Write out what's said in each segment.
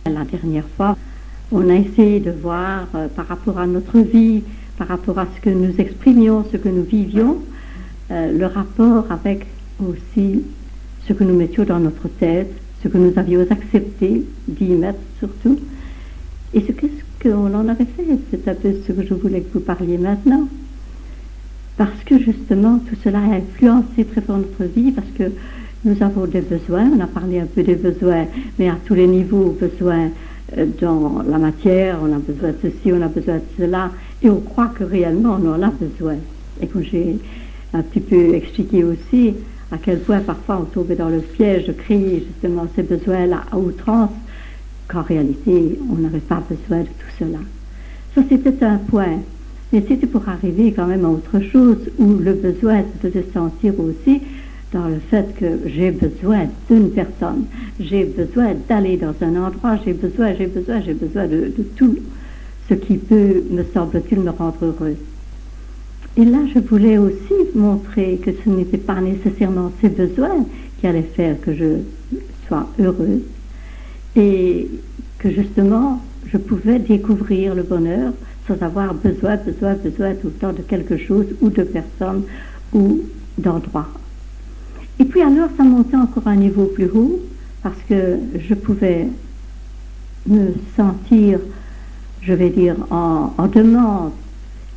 La dernière fois, on a essayé de voir par rapport à notre vie, par rapport à ce que nous exprimions, ce que nous vivions, le rapport avec aussi ce que nous mettions dans notre tête, ce que nous avions accepté d'y mettre surtout. Et qu'est-ce qu'on en avait fait? C'est un peu ce que je voulais que vous parliez maintenant. Parce que justement, tout cela a influencé très fort notre vie, parce que nous avons des besoins, on a parlé un peu des besoins, mais à tous les niveaux, besoins dans la matière, on a besoin de ceci, on a besoin de cela, et on croit que réellement on en a besoin. Et comme j'ai un petit peu expliqué aussi, à quel point parfois on tombait dans le piège de créer justement ces besoins-là à outrance, qu'en réalité on n'avait pas besoin de tout cela. Ça c'était un point, mais c'était pour arriver quand même à autre chose, où le besoin se faisait sentir aussi dans le fait que j'ai besoin d'une personne, j'ai besoin d'aller dans un endroit, j'ai besoin de tout ce qui peut, me semble-t-il, me rendre heureuse. Et là, je voulais aussi montrer que ce n'était pas nécessairement ces besoins qui allaient faire que je sois heureuse, et que justement, je pouvais découvrir le bonheur sans avoir besoin tout le temps de quelque chose, ou de personne, ou d'endroit. Et puis alors, ça montait encore à un niveau plus haut, parce que je pouvais me sentir, je vais dire, en demande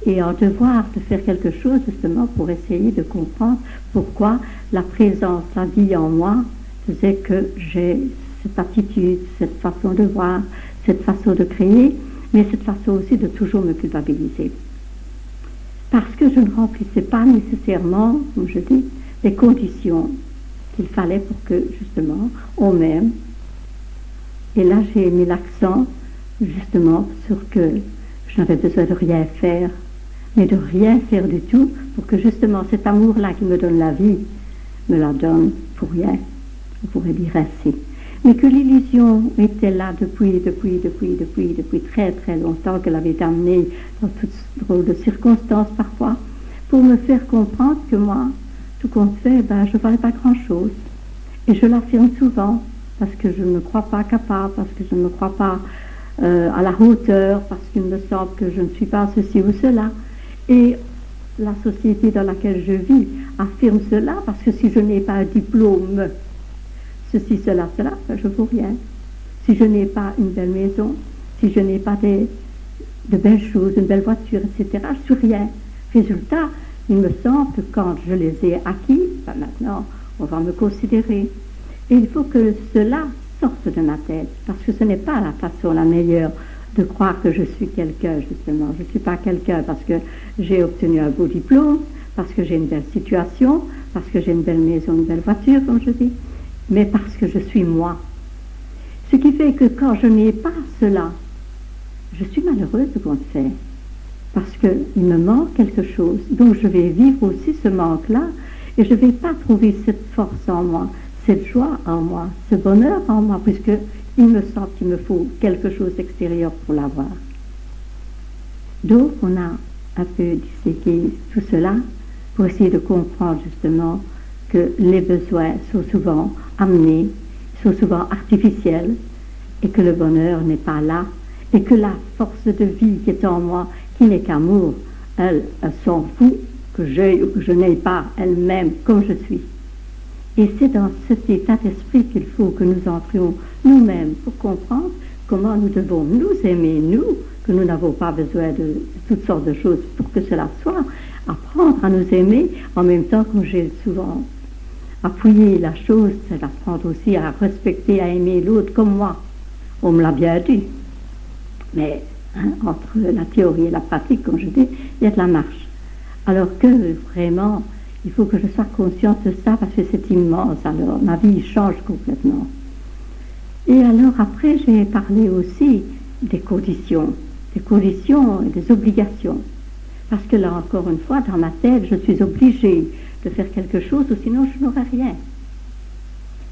et en devoir de faire quelque chose, justement, pour essayer de comprendre pourquoi la présence, la vie en moi, faisait que j'ai cette attitude, cette façon de voir, cette façon de créer, mais cette façon aussi de toujours me culpabiliser. Parce que je ne remplissais pas nécessairement, comme je dis, les conditions qu'il fallait pour que, justement, on m'aime. Et là, j'ai mis l'accent, justement, sur que je n'avais besoin de rien faire, mais de rien faire du tout, pour que, justement, cet amour-là qui me donne la vie, me la donne pour rien, on pourrait dire ainsi. Mais que l'illusion était là depuis très très longtemps, qu'elle avait été amenée dans toutes drôles de circonstances parfois, pour me faire comprendre que moi, tout compte fait, je ne valais pas grand-chose. Et je l'affirme souvent, parce que je ne me crois pas capable, parce que je ne me crois pas à la hauteur, parce qu'il me semble que je ne suis pas ceci ou cela. Et la société dans laquelle je vis affirme cela, parce que si je n'ai pas un diplôme, ceci, cela, je ne vaux rien. Si je n'ai pas une belle maison, si je n'ai pas de belles choses, une belle voiture, etc., je ne suis rien. Résultat, il me semble que quand je les ai acquis, maintenant, on va me considérer. Et il faut que cela sorte de ma tête, parce que ce n'est pas la façon la meilleure de croire que je suis quelqu'un, justement. Je ne suis pas quelqu'un parce que j'ai obtenu un beau diplôme, parce que j'ai une belle situation, parce que j'ai une belle maison, une belle voiture, comme je dis, mais parce que je suis moi. Ce qui fait que quand je n'ai pas cela, je suis malheureuse de compte fait. Parce qu'il me manque quelque chose, donc je vais vivre aussi ce manque-là, et je ne vais pas trouver cette force en moi, cette joie en moi, ce bonheur en moi, puisqu'il me semble qu'il me faut quelque chose d'extérieur pour l'avoir. Donc on a un peu disséqué tout cela pour essayer de comprendre justement que les besoins sont souvent amenés, sont souvent artificiels, et que le bonheur n'est pas là, et que la force de vie qui est en moi, qui n'est qu'amour, elle s'en fout que j'aie ou que je n'aie pas, elle-même, comme je suis. Et c'est dans cet état d'esprit qu'il faut que nous entrions nous-mêmes pour comprendre comment nous devons nous aimer, nous, que nous n'avons pas besoin de toutes sortes de choses pour que cela soit, apprendre à nous aimer, en même temps, comme j'ai souvent appuyé la chose, c'est d'apprendre aussi à respecter, à aimer l'autre comme moi. On me l'a bien dit. Mais entre la théorie et la pratique, comme je dis, il y a de la marche. Alors que vraiment, il faut que je sois consciente de ça, parce que c'est immense. Alors ma vie change complètement. Et alors après, j'ai parlé aussi des conditions et des obligations. Parce que là, encore une fois, dans ma tête, je suis obligée de faire quelque chose, ou sinon je n'aurai rien.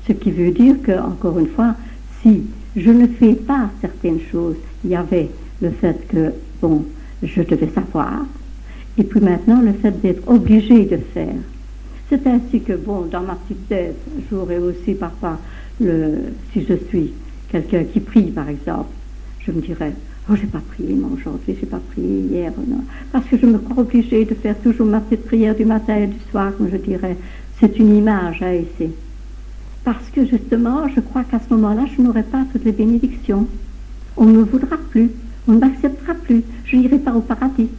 Ce qui veut dire que, encore une fois, si je ne fais pas certaines choses, il y avait le fait que, bon, je devais savoir, et puis maintenant le fait d'être obligé de faire. C'est ainsi que, bon, dans ma petite tête, j'aurais aussi parfois, si je suis quelqu'un qui prie, par exemple, je me dirais, oh, j'ai pas prié, moi, aujourd'hui, j'ai pas prié hier, non. Parce que je me crois obligée de faire toujours ma petite prière du matin et du soir, comme je dirais. C'est une image, hein, ici. Parce que, justement, je crois qu'à ce moment-là, je n'aurai pas toutes les bénédictions. On ne me voudra plus, on ne m'acceptera plus, je n'irai pas au paradis.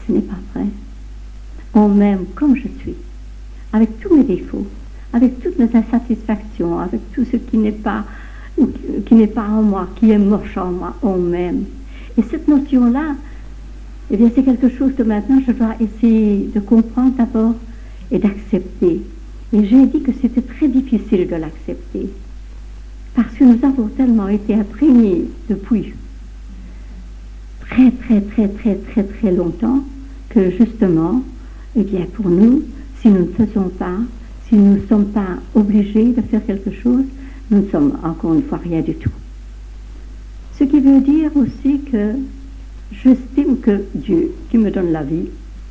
Ce n'est pas vrai. On m'aime comme je suis, avec tous mes défauts, avec toutes mes insatisfactions, avec tout ce qui n'est pas en moi, qui est moche en moi, on m'aime. Et cette notion-là, eh bien, c'est quelque chose que maintenant je dois essayer de comprendre d'abord et d'accepter. Et j'ai dit que c'était très difficile de l'accepter, parce que nous avons tellement été imprégnés depuis très, très, très, très, très, très longtemps, que justement, eh bien, pour nous, si nous ne faisons pas, si nous ne sommes pas obligés de faire quelque chose, nous ne sommes encore une fois rien du tout. Ce qui veut dire aussi que j'estime que Dieu, qui me donne la vie,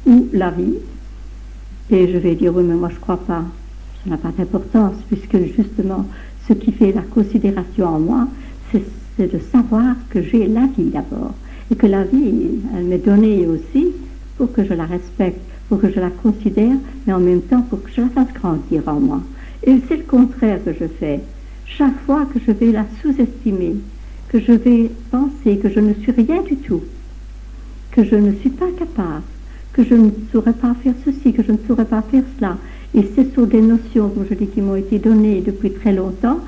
ou la vie, et je vais dire, oui, mais moi je ne crois pas, ça n'a pas d'importance, puisque justement, ce qui fait la considération en moi, c'est de savoir que j'ai la vie d'abord, et que la vie, elle m'est donnée aussi pour que je la respecte, pour que je la considère, mais en même temps pour que je la fasse grandir en moi. Et c'est le contraire que je fais. Chaque fois que je vais la sous-estimer, que je vais penser que je ne suis rien du tout, que je ne suis pas capable, que je ne saurais pas faire ceci, que je ne saurais pas faire cela. Et ce sont des notions, comme je dis, qui m'ont été données depuis très longtemps,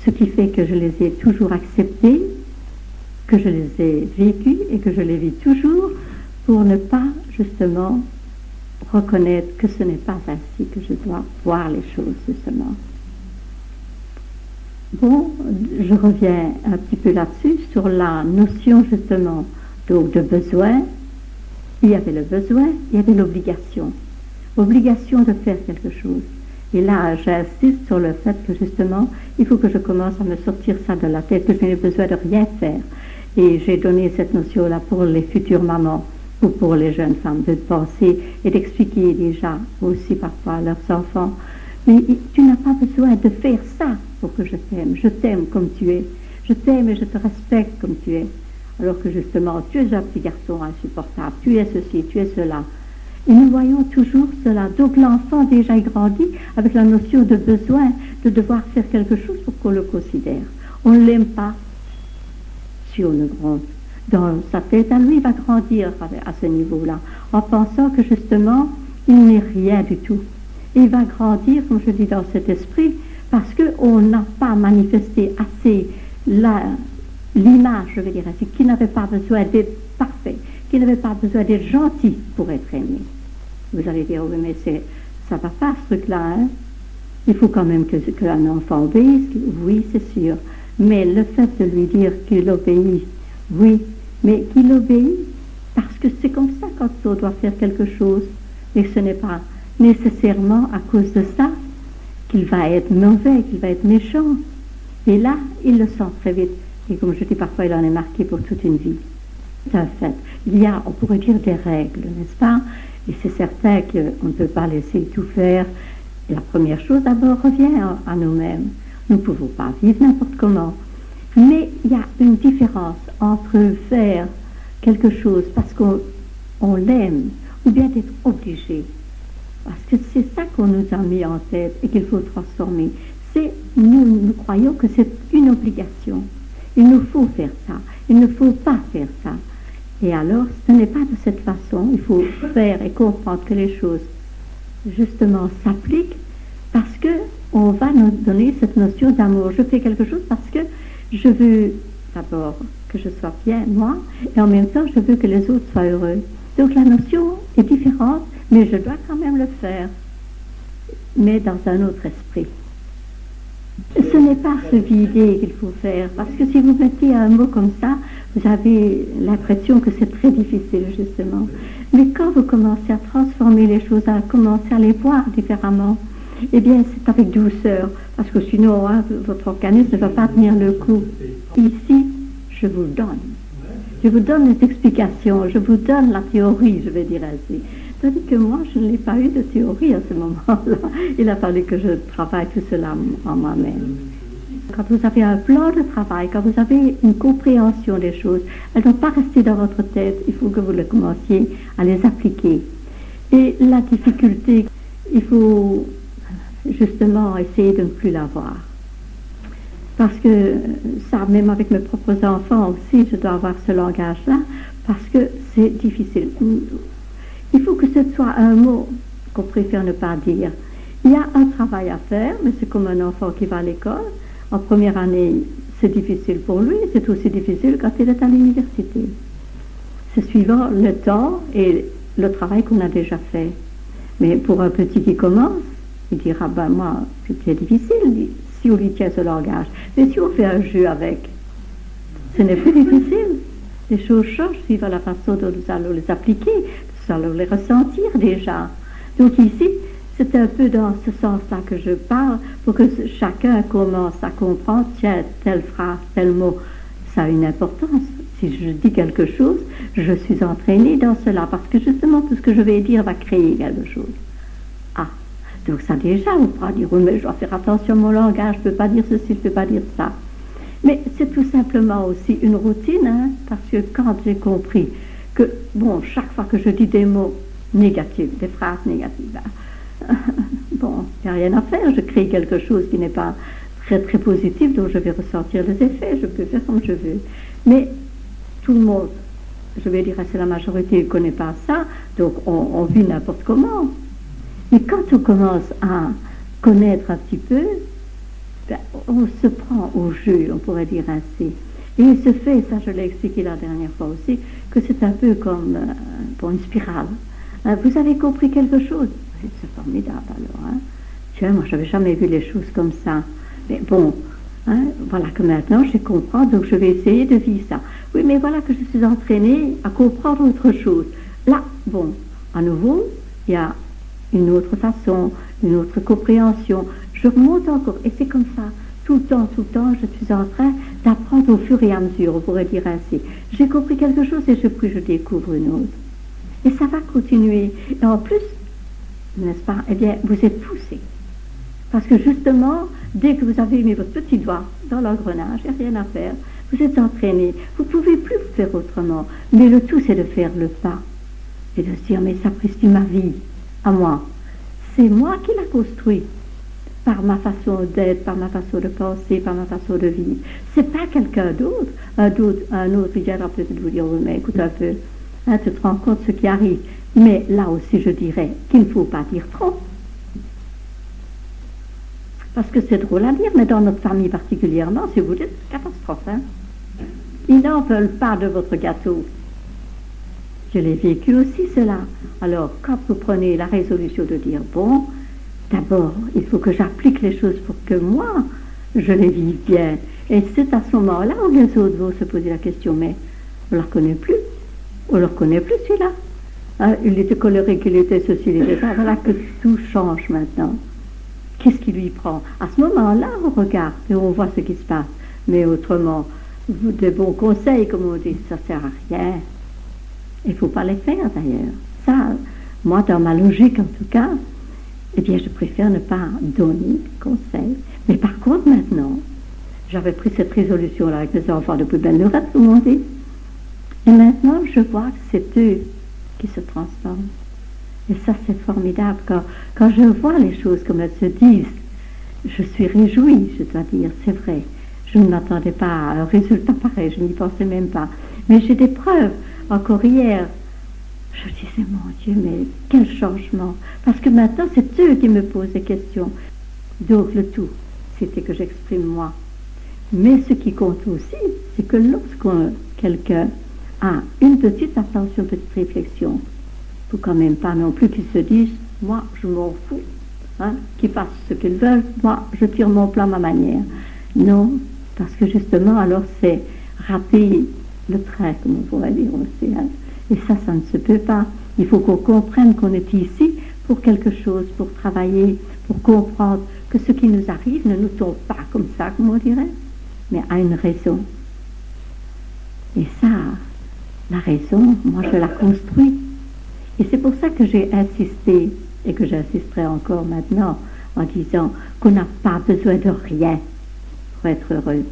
ce qui fait que je les ai toujours acceptées, que je les ai vécues et que je les vis toujours, pour ne pas justement reconnaître que ce n'est pas ainsi que je dois voir les choses, justement. Bon, je reviens un petit peu là-dessus, sur la notion justement donc de besoin. Il y avait le besoin, il y avait l'obligation. Obligation de faire quelque chose. Et là, j'insiste sur le fait que justement, il faut que je commence à me sortir ça de la tête, que je n'ai besoin de rien faire. Et j'ai donné cette notion-là pour les futures mamans, ou pour les jeunes femmes, de penser et d'expliquer déjà aussi parfois à leurs enfants. Mais tu n'as pas besoin de faire ça pour que je t'aime. Je t'aime comme tu es. Je t'aime et je te respecte comme tu es. Alors que justement, tu es un petit garçon insupportable, tu es ceci, tu es cela. Et nous voyons toujours cela. Donc l'enfant déjà grandit avec la notion de besoin, de devoir faire quelque chose pour qu'on le considère. On ne l'aime pas si on ne gronde. Dans sa tête, à lui, il va grandir à ce niveau-là, en pensant que justement, il n'est rien du tout. Et il va grandir, comme je dis, dans cet esprit, parce qu'on n'a pas manifesté assez l'image, je veux dire ainsi, qui n'avait pas besoin d'être parfait, qui n'avait pas besoin d'être gentil pour être aimé. Vous allez dire, oui, mais ça va pas ce truc-là, hein? Il faut quand même qu'un enfant obéisse, oui, c'est sûr. Mais le fait de lui dire qu'il obéit, oui, mais qu'il obéit parce que c'est comme ça quand on doit faire quelque chose, mais ce n'est pas nécessairement à cause de ça qu'il va être mauvais, qu'il va être méchant. Et là, il le sent très vite. Et comme je dis parfois, il en est marqué pour toute une vie. C'est un fait. Il y a, on pourrait dire, des règles, n'est-ce pas? Et c'est certain qu'on ne peut pas laisser tout faire. Et la première chose, d'abord, revient à nous-mêmes. Nous ne pouvons pas vivre n'importe comment. Mais il y a une différence entre faire quelque chose parce qu'on l'aime, ou bien d'être obligé. Parce que c'est ça qu'on nous a mis en tête et qu'il faut transformer. Nous croyons que c'est une obligation. Il nous faut faire ça. Il ne faut pas faire ça. Et alors, ce n'est pas de cette façon. Il faut faire et comprendre que les choses, justement, s'appliquent parce qu'on va nous donner cette notion d'amour. Je fais quelque chose parce que je veux d'abord que je sois bien, moi, et en même temps, je veux que les autres soient heureux. Donc la notion est différente, mais je dois quand même le faire, mais dans un autre esprit. Ce n'est pas se vider qu'il faut faire, parce que si vous mettez un mot comme ça, vous avez l'impression que c'est très difficile, justement. Mais quand vous commencez à transformer les choses, à commencer à les voir différemment, eh bien, c'est avec douceur, parce que sinon, hein, votre organisme ne va pas tenir le coup. Ici, je vous donne. Je vous donne les explications, je vous donne la théorie, je vais dire ainsi. Tandis que moi, je n'ai pas eu de théorie à ce moment-là. Il a fallu que je travaille tout cela en moi-même. Quand vous avez un plan de travail, quand vous avez une compréhension des choses, elles ne doivent pas rester dans votre tête, il faut que vous commenciez à les appliquer. Et la difficulté, il faut justement essayer de ne plus l'avoir. Parce que ça, même avec mes propres enfants aussi, je dois avoir ce langage-là, parce que c'est difficile. Il faut que ce soit un mot qu'on préfère ne pas dire. Il y a un travail à faire, mais c'est comme un enfant qui va à l'école. En première année, c'est difficile pour lui, c'est aussi difficile quand il est à l'université. C'est suivant le temps et le travail qu'on a déjà fait. Mais pour un petit qui commence, il dira, ben moi, c'est difficile si on lui tient ce langage. Mais si on fait un jeu avec, ce n'est plus difficile. Les choses changent suivant la façon dont nous allons les appliquer, nous allons les ressentir déjà. Donc ici, c'est un peu dans ce sens-là que je parle, pour que chacun commence à comprendre, tiens, telle phrase, tel mot, ça a une importance. Si je dis quelque chose, je suis entraînée dans cela, parce que justement, tout ce que je vais dire va créer quelque chose. Ah, donc ça déjà, on pourra dire, oui, mais je dois faire attention à mon langage, je ne peux pas dire ceci, je ne peux pas dire ça. Mais c'est tout simplement aussi une routine, hein, parce que quand j'ai compris que, bon, chaque fois que je dis des mots négatifs, des phrases négatives, bon, il n'y a rien à faire, je crée quelque chose qui n'est pas très très positif, dont je vais ressentir les effets, je peux faire comme je veux. Mais tout le monde, je vais dire, c'est la majorité, ne connaît pas ça, donc on vit n'importe comment. Mais quand on commence à connaître un petit peu, ben, on se prend au jeu, on pourrait dire ainsi. Et il se fait, ça je l'ai expliqué la dernière fois aussi, que c'est un peu comme pour une spirale. Vous avez compris quelque chose? C'est formidable alors. Hein? Tiens, moi je n'avais jamais vu les choses comme ça. Mais bon, hein, voilà que maintenant je comprends, donc je vais essayer de vivre ça. Oui, mais voilà que je suis entraînée à comprendre autre chose. Là, bon, à nouveau, il y a une autre façon, une autre compréhension. Je remonte encore, et c'est comme ça. Tout le temps, je suis en train d'apprendre au fur et à mesure, on pourrait dire ainsi. J'ai compris quelque chose et je découvre une autre. Et ça va continuer. Et en plus, n'est-ce pas, eh bien, vous êtes poussé. Parce que justement, dès que vous avez mis votre petit doigt dans l'engrenage, il n'y a rien à faire, vous êtes entraîné, vous ne pouvez plus faire autrement. Mais le tout, c'est de faire le pas. Et de se dire, mais sapristi, ma vie, à moi. C'est moi qui l'a construit. Par ma façon d'être, par ma façon de penser, par ma façon de vivre. C'est pas quelqu'un d'autre. Un autre, il viendra peut-être vous dire, oui, mais écoute un peu, hein, tu te rends compte ce qui arrive. Mais là aussi, je dirais qu'il ne faut pas dire trop. Parce que c'est drôle à dire, mais dans notre famille particulièrement, si vous dites, c'est catastrophe. Hein? Ils n'en veulent pas de votre gâteau. Je l'ai vécu aussi, cela. Alors, quand vous prenez la résolution de dire, bon, d'abord, il faut que j'applique les choses pour que moi, je les vive bien. Et c'est à ce moment-là où les autres vont se poser la question, mais on ne la reconnaît plus. On ne le reconnaît plus, celui-là. Hein, il était coloré, qu'il était ceci, il était ça. Voilà que tout change maintenant. Qu'est-ce qui lui prend? À ce moment-là, on regarde et on voit ce qui se passe. Mais autrement, des bons conseils, comme on dit, ça ne sert à rien. Il ne faut pas les faire, d'ailleurs. Ça, moi, dans ma logique, en tout cas, eh bien, je préfère ne pas donner de conseils. Mais par contre, maintenant, j'avais pris cette résolution-là avec mes enfants depuis belle lurette, comme on dit. Et maintenant, je vois que c'est eux qui se transforment. Et ça, c'est formidable. Quand je vois les choses comme elles se disent, je suis réjouie, je dois dire, c'est vrai. Je ne m'attendais pas à un résultat pareil, je n'y pensais même pas. Mais j'ai des preuves. Encore hier, je disais, mon Dieu, mais quel changement. Parce que maintenant, c'est eux qui me posent des questions. Donc, le tout, c'était que j'exprime moi. Mais ce qui compte aussi, c'est que lorsqu'on quelqu'un a une petite attention, une petite réflexion, il ne faut quand même pas non plus qu'ils se disent, moi, je m'en fous, hein, qu'ils fassent ce qu'ils veulent, moi, je tire mon plan à ma manière. Non, parce que justement, alors c'est rater le train, comme on pourrait dire aussi. Hein. Et ça ne se peut pas. Il faut qu'on comprenne qu'on est ici pour quelque chose, pour travailler, pour comprendre que ce qui nous arrive ne nous tombe pas comme ça, comme on dirait, mais a une raison. Et ça, la raison, moi je la construis. Et c'est pour ça que j'ai insisté, et que j'insisterai encore maintenant, en disant qu'on n'a pas besoin de rien pour être heureux.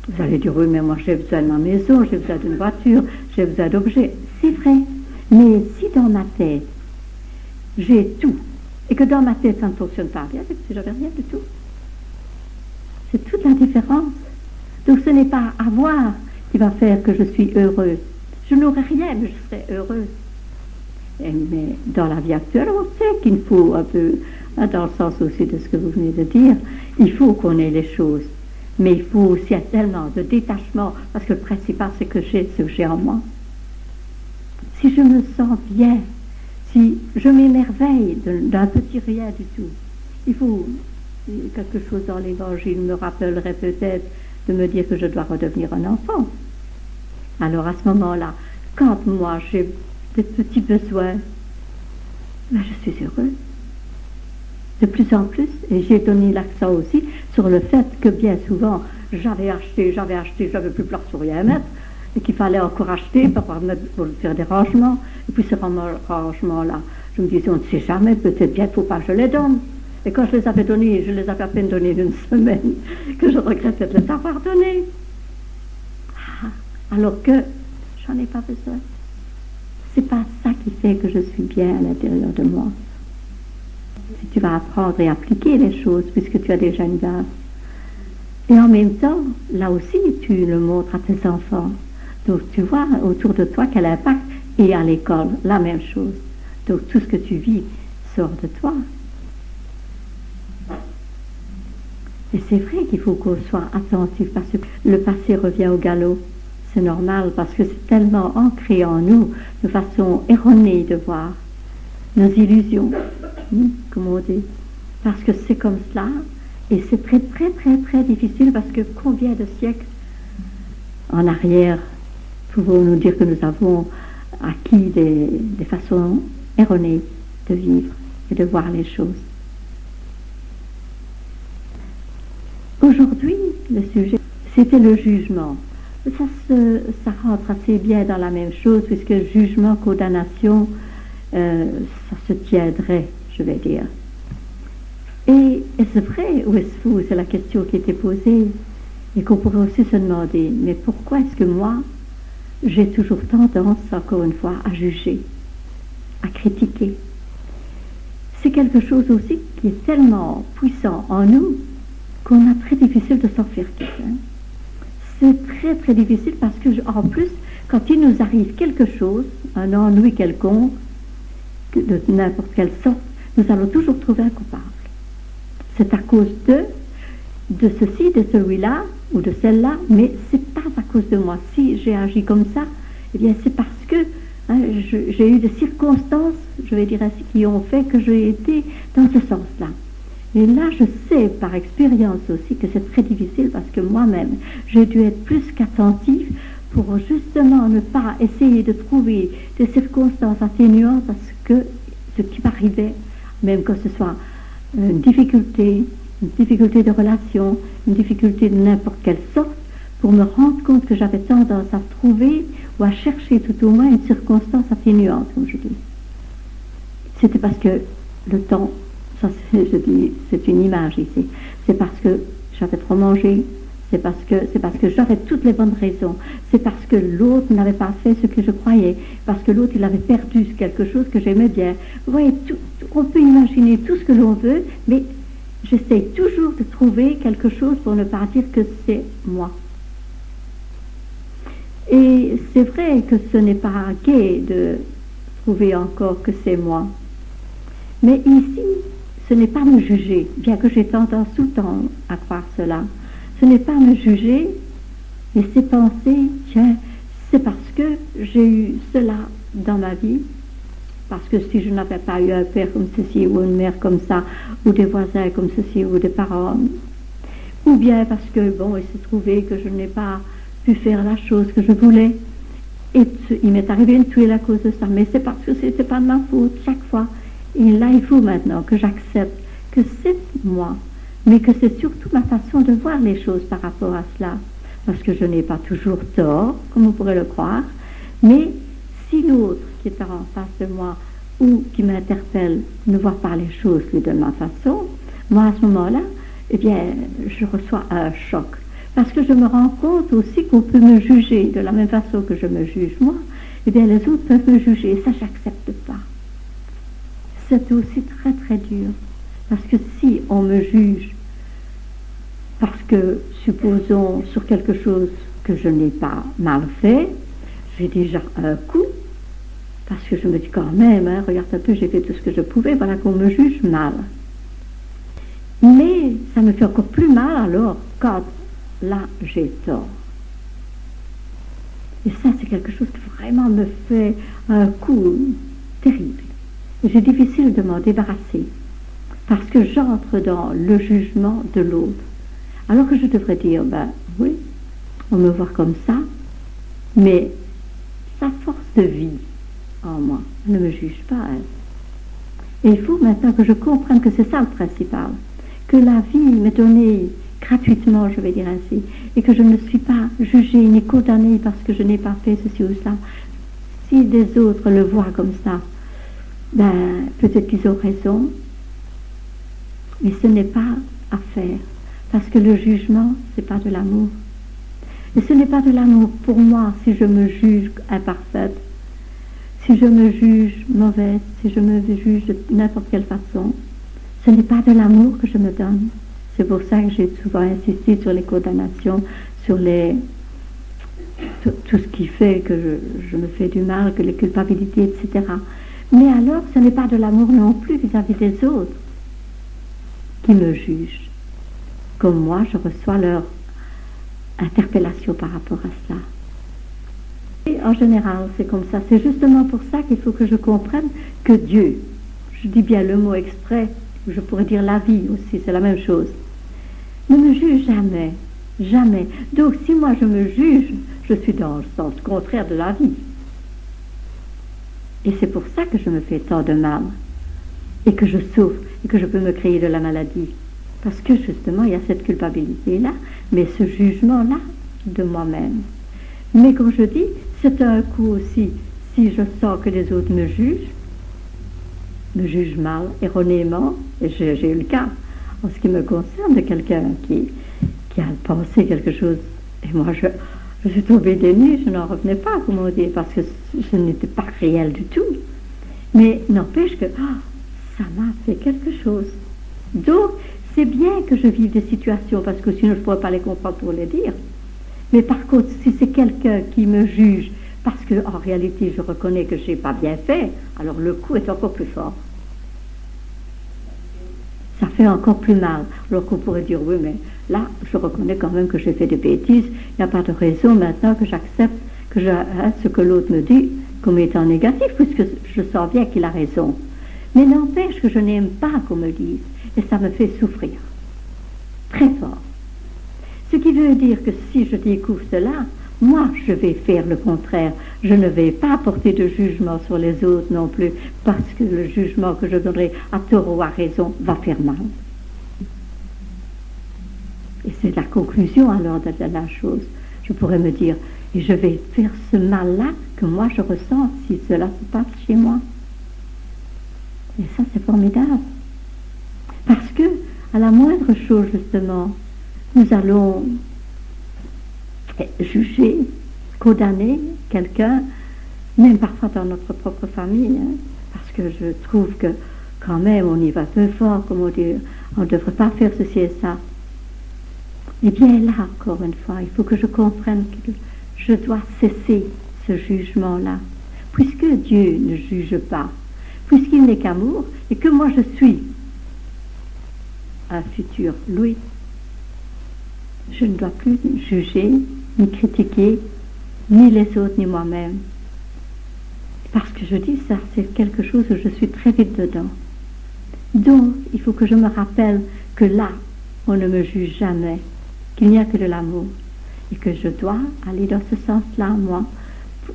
Vous allez dire, oui, mais moi j'ai besoin de ma maison, j'ai besoin d'une voiture, j'ai besoin d'objets. C'est vrai. Mais si dans ma tête, j'ai tout, et que dans ma tête ça ne fonctionne pas bien, c'est que si j'avais rien du tout. C'est toute la différence. Donc ce n'est pas avoir qui va faire que je suis heureuse. Je n'aurai rien, mais je serai heureuse. Mais dans la vie actuelle, on sait qu'il faut un peu, dans le sens aussi de ce que vous venez de dire, il faut qu'on ait les choses. Mais il faut aussi tellement de détachement, parce que le principal, c'est que j'ai ce que j'ai en moi. Si je me sens bien, si je m'émerveille d'un petit rien du tout, il faut quelque chose dans l'évangile me rappellerait peut-être de me dire que je dois redevenir un enfant. Alors à ce moment-là, quand moi j'ai des petits besoins, ben je suis heureuse. De plus en plus, et j'ai donné l'accent aussi sur le fait que bien souvent, j'avais acheté, j'avais plus place sur rien à mettre, et qu'il fallait encore acheter pour faire des rangements. Et puis ces rangements-là, je me disais, on ne sait jamais, peut-être bien, il ne faut pas que je les donne. Et quand je les avais donnés, je les avais à peine donnés d'une semaine, que je regrettais de les avoir donnés. Alors que j'en ai pas besoin. C'est pas ça qui fait que je suis bien à l'intérieur de moi. Si tu vas apprendre et appliquer les choses, puisque tu as déjà une base. Et en même temps, là aussi, tu le montres à tes enfants. Donc tu vois autour de toi quel impact, et à l'école, la même chose. Donc tout ce que tu vis sort de toi. Et c'est vrai qu'il faut qu'on soit attentif, parce que le passé revient au galop. C'est normal, parce que c'est tellement ancré en nous, de façon erronée de voir nos illusions, comme on dit. Parce que c'est comme cela, et c'est très, très, très, très difficile, parce que combien de siècles en arrière pouvons-nous dire que nous avons acquis des façons erronées de vivre et de voir les choses. Aujourd'hui, le sujet, c'était le jugement. Ça rentre assez bien dans la même chose, puisque jugement, condamnation, ça se tiendrait, je vais dire. Et est-ce vrai ou est-ce faux? C'est la question qui était posée, et qu'on pourrait aussi se demander, mais pourquoi est-ce que moi, j'ai toujours tendance, encore une fois, à juger, à critiquer? C'est quelque chose aussi qui est tellement puissant en nous, qu'on a très difficile de s'en faire quitte. C'est très très difficile parce que, en plus, quand il nous arrive quelque chose, un ennui quelconque, de n'importe quelle sorte, nous allons toujours trouver un coupable. C'est à cause de ceci, de celui-là, ou de celle-là, mais c'est pas à cause de moi. Si j'ai agi comme ça, eh bien c'est parce que j'ai eu des circonstances, je vais dire ainsi, qui ont fait que j'ai été dans ce sens-là. Et là, je sais par expérience aussi que c'est très difficile parce que moi-même, j'ai dû être plus qu'attentive pour justement ne pas essayer de trouver des circonstances atténuantes à ce qui m'arrivait, même que ce soit une difficulté de relation, une difficulté de n'importe quelle sorte, pour me rendre compte que j'avais tendance à trouver ou à chercher tout au moins une circonstance atténuante, comme je dis. C'était parce que le temps, ça je dis, c'est une image ici, c'est parce que j'avais trop mangé, c'est parce que j'avais toutes les bonnes raisons, c'est parce que l'autre n'avait pas fait ce que je croyais, parce que l'autre il avait perdu quelque chose que j'aimais bien. Vous voyez, on peut imaginer tout ce que l'on veut, mais j'essaie toujours de trouver quelque chose pour ne pas dire que c'est moi. Et c'est vrai que ce n'est pas gai de trouver encore que c'est moi. Mais ici, ce n'est pas me juger, bien que j'ai tendance tout le temps à croire cela. Ce n'est pas me juger, mais c'est penser, tiens, c'est parce que j'ai eu cela dans ma vie, parce que si je n'avais pas eu un père comme ceci, ou une mère comme ça, ou des voisins comme ceci, ou des parents, ou bien parce que, bon, il s'est trouvé que je n'ai pas pu faire la chose que je voulais, et il m'est arrivé de tuer à cause de ça, mais c'est parce que c'était pas de ma faute, chaque fois. Et là, il faut maintenant que j'accepte que c'est moi, mais que c'est surtout ma façon de voir les choses par rapport à cela, parce que je n'ai pas toujours tort, comme on pourrait le croire, mais si l'autre qui est en face de moi ou qui m'interpelle ne voit pas les choses de ma façon, moi à ce moment-là, eh bien, je reçois un choc. Parce que je me rends compte aussi qu'on peut me juger de la même façon que je me juge moi, eh bien, les autres peuvent me juger, et ça, j'accepte pas. C'est aussi très, très dur. Parce que si on me juge, parce que, supposons, sur quelque chose que je n'ai pas mal fait, j'ai déjà un coup, parce que je me dis quand même, hein, regarde un peu, j'ai fait tout ce que je pouvais, voilà qu'on me juge mal. Mais ça me fait encore plus mal alors quand là j'ai tort. Et ça, c'est quelque chose qui vraiment me fait un coup terrible. Et c'est difficile de m'en débarrasser, parce que j'entre dans le jugement de l'autre. Alors que je devrais dire, ben oui, on me voit comme ça, mais sa force de vie en moi ne me juge pas, elle. Et il faut maintenant que je comprenne que c'est ça le principal, que la vie m'est donnée gratuitement, je vais dire ainsi, et que je ne suis pas jugée ni condamnée parce que je n'ai pas fait ceci ou cela. Si des autres le voient comme ça, ben peut-être qu'ils ont raison, mais ce n'est pas à faire, parce que le jugement, c'est pas de l'amour. Et ce n'est pas de l'amour pour moi si je me juge imparfaite, si je me juge mauvaise, si je me juge de n'importe quelle façon. Ce n'est pas de l'amour que je me donne. C'est pour ça que j'ai souvent insisté sur les condamnations, sur tout ce qui fait que je me fais du mal, que les culpabilités, etc. Mais alors, ce n'est pas de l'amour non plus vis-à-vis des autres qui me jugent. Comme moi, je reçois leur interpellation par rapport à cela. Et en général, c'est comme ça. C'est justement pour ça qu'il faut que je comprenne que Dieu, je dis bien le mot exprès, je pourrais dire la vie aussi, c'est la même chose, ne me juge jamais, jamais. Donc si moi je me juge, je suis dans le sens contraire de la vie. Et c'est pour ça que je me fais tant de mal, et que je souffre, et que je peux me créer de la maladie. Parce que justement, il y a cette culpabilité-là, mais ce jugement-là de moi-même. Mais comme je dis, c'est un coup aussi, si je sens que les autres me jugent mal, erronément, et j'ai eu le cas, en ce qui me concerne, de quelqu'un qui a pensé quelque chose, et moi je suis tombée des nues, je n'en revenais pas, comme on dit, parce que ce n'était pas réel du tout. Mais n'empêche que ça m'a fait quelque chose. Donc, c'est bien que je vive des situations, parce que sinon je ne pourrais pas les comprendre pour les dire. Mais par contre, si c'est quelqu'un qui me juge, parce qu'en réalité je reconnais que je n'ai pas bien fait, alors le coup est encore plus fort. Ça fait encore plus mal. Alors qu'on pourrait dire, oui, mais là, je reconnais quand même que j'ai fait des bêtises, il n'y a pas de raison maintenant que j'accepte que ce que l'autre me dit comme étant négatif, puisque je sens bien qu'il a raison. Mais n'empêche que je n'aime pas qu'on me dise, et ça me fait souffrir. Très fort. Ce qui veut dire que si je découvre cela, moi, je vais faire le contraire. Je ne vais pas porter de jugement sur les autres non plus, parce que le jugement que je donnerai à tort ou à raison va faire mal. Et c'est la conclusion alors de la chose. Je pourrais me dire, et je vais faire ce mal-là que moi je ressens si cela se passe chez moi. Et ça, c'est formidable. Parce que, à la moindre chose, justement, nous allons juger, condamner quelqu'un, même parfois dans notre propre famille, hein, parce que je trouve que quand même on y va peu fort, comme on dit, on ne devrait pas faire ceci et ça. Eh bien là, encore une fois, il faut que je comprenne que je dois cesser ce jugement-là, puisque Dieu ne juge pas, puisqu'il n'est qu'amour, et que moi je suis un futur Louis. Je ne dois plus juger, ni critiquer, ni les autres, ni moi-même. Parce que je dis ça, c'est quelque chose où je suis très vite dedans. Donc, il faut que je me rappelle que là, on ne me juge jamais, qu'il n'y a que de l'amour, et que je dois aller dans ce sens-là, moi,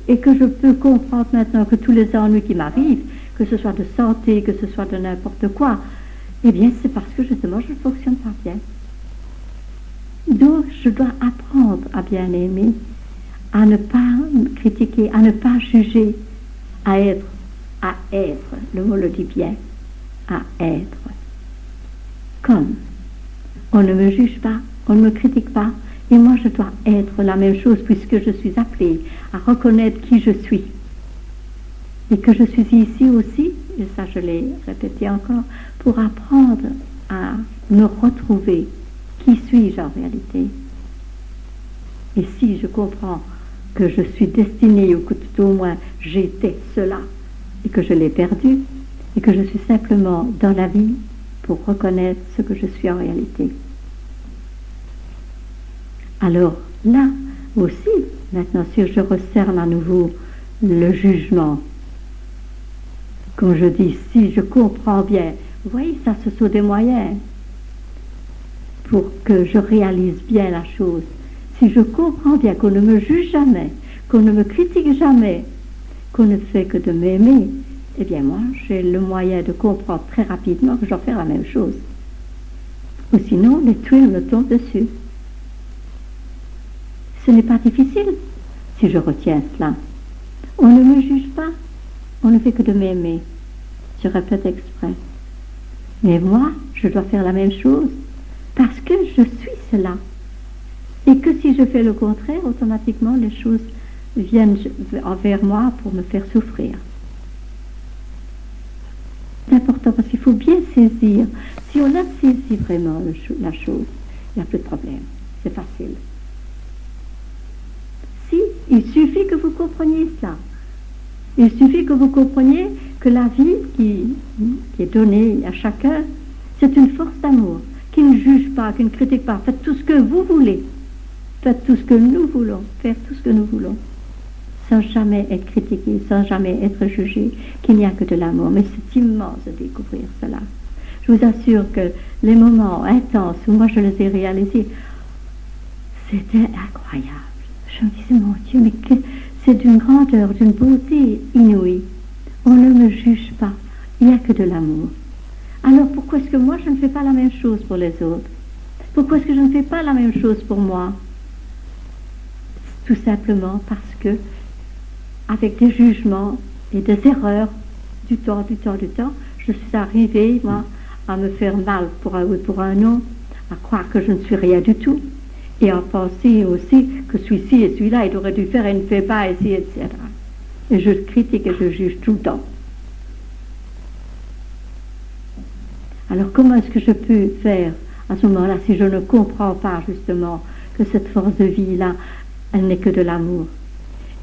et que je peux comprendre maintenant que tous les ennuis qui m'arrivent, que ce soit de santé, que ce soit de n'importe quoi, eh bien, c'est parce que justement, je ne fonctionne pas bien. Donc, je dois apprendre à bien aimer, à ne pas critiquer, à ne pas juger, à être, le mot le dit bien, à être comme On ne me juge pas, on ne me critique pas. Et moi, je dois être la même chose puisque je suis appelée à reconnaître qui je suis. Et que je suis ici aussi, et ça je l'ai répété encore, pour apprendre à me retrouver. Qui suis-je en réalité? Et si je comprends que je suis destinée, ou que tout au moins j'étais cela, et que je l'ai perdu, et que je suis simplement dans la vie pour reconnaître ce que je suis en réalité. Alors là aussi, maintenant si je recerne à nouveau le jugement, comme je dis, si je comprends bien, vous voyez, ça ce sont des moyens pour que je réalise bien la chose. Si je comprends bien qu'on ne me juge jamais, qu'on ne me critique jamais, qu'on ne fait que de m'aimer, eh bien moi, j'ai le moyen de comprendre très rapidement que je dois faire la même chose. Ou sinon, les tuiles me tombent dessus. Ce n'est pas difficile si je retiens cela. On ne me juge pas, on ne fait que de m'aimer. Je répète exprès. Mais moi, je dois faire la même chose parce que je suis cela. Et que si je fais le contraire, automatiquement, les choses viennent envers moi pour me faire souffrir. C'est important parce qu'il faut bien saisir. Si on a saisi vraiment la chose, il n'y a plus de problème. C'est facile. Si, il suffit que vous compreniez ça. Il suffit que vous compreniez que la vie qui est donnée à chacun, c'est une force d'amour qui ne juge pas, qui ne critique pas. Faites tout ce que vous voulez. Faites tout ce que nous voulons. Faire tout ce que nous voulons. Sans jamais être critiqué, sans jamais être jugé, qu'il n'y a que de l'amour. Mais c'est immense de découvrir cela. Je vous assure que les moments intenses où moi je les ai réalisés, c'était incroyable. Je me disais, mon Dieu, mais c'est d'une grandeur, d'une beauté inouïe. On ne me juge pas. Il n'y a que de l'amour. Alors pourquoi est-ce que moi je ne fais pas la même chose pour les autres? Pourquoi est-ce que je ne fais pas la même chose pour moi? Tout simplement parce que avec des jugements et des erreurs du temps, je suis arrivée, moi, à me faire mal pour un ou pour un autre, à croire que je ne suis rien du tout, et à penser aussi que celui-ci et celui-là, il aurait dû faire et ne fait pas, ici, etc. Et je critique et je juge tout le temps. Alors comment est-ce que je peux faire à ce moment-là si je ne comprends pas justement que cette force de vie-là, elle n'est que de l'amour?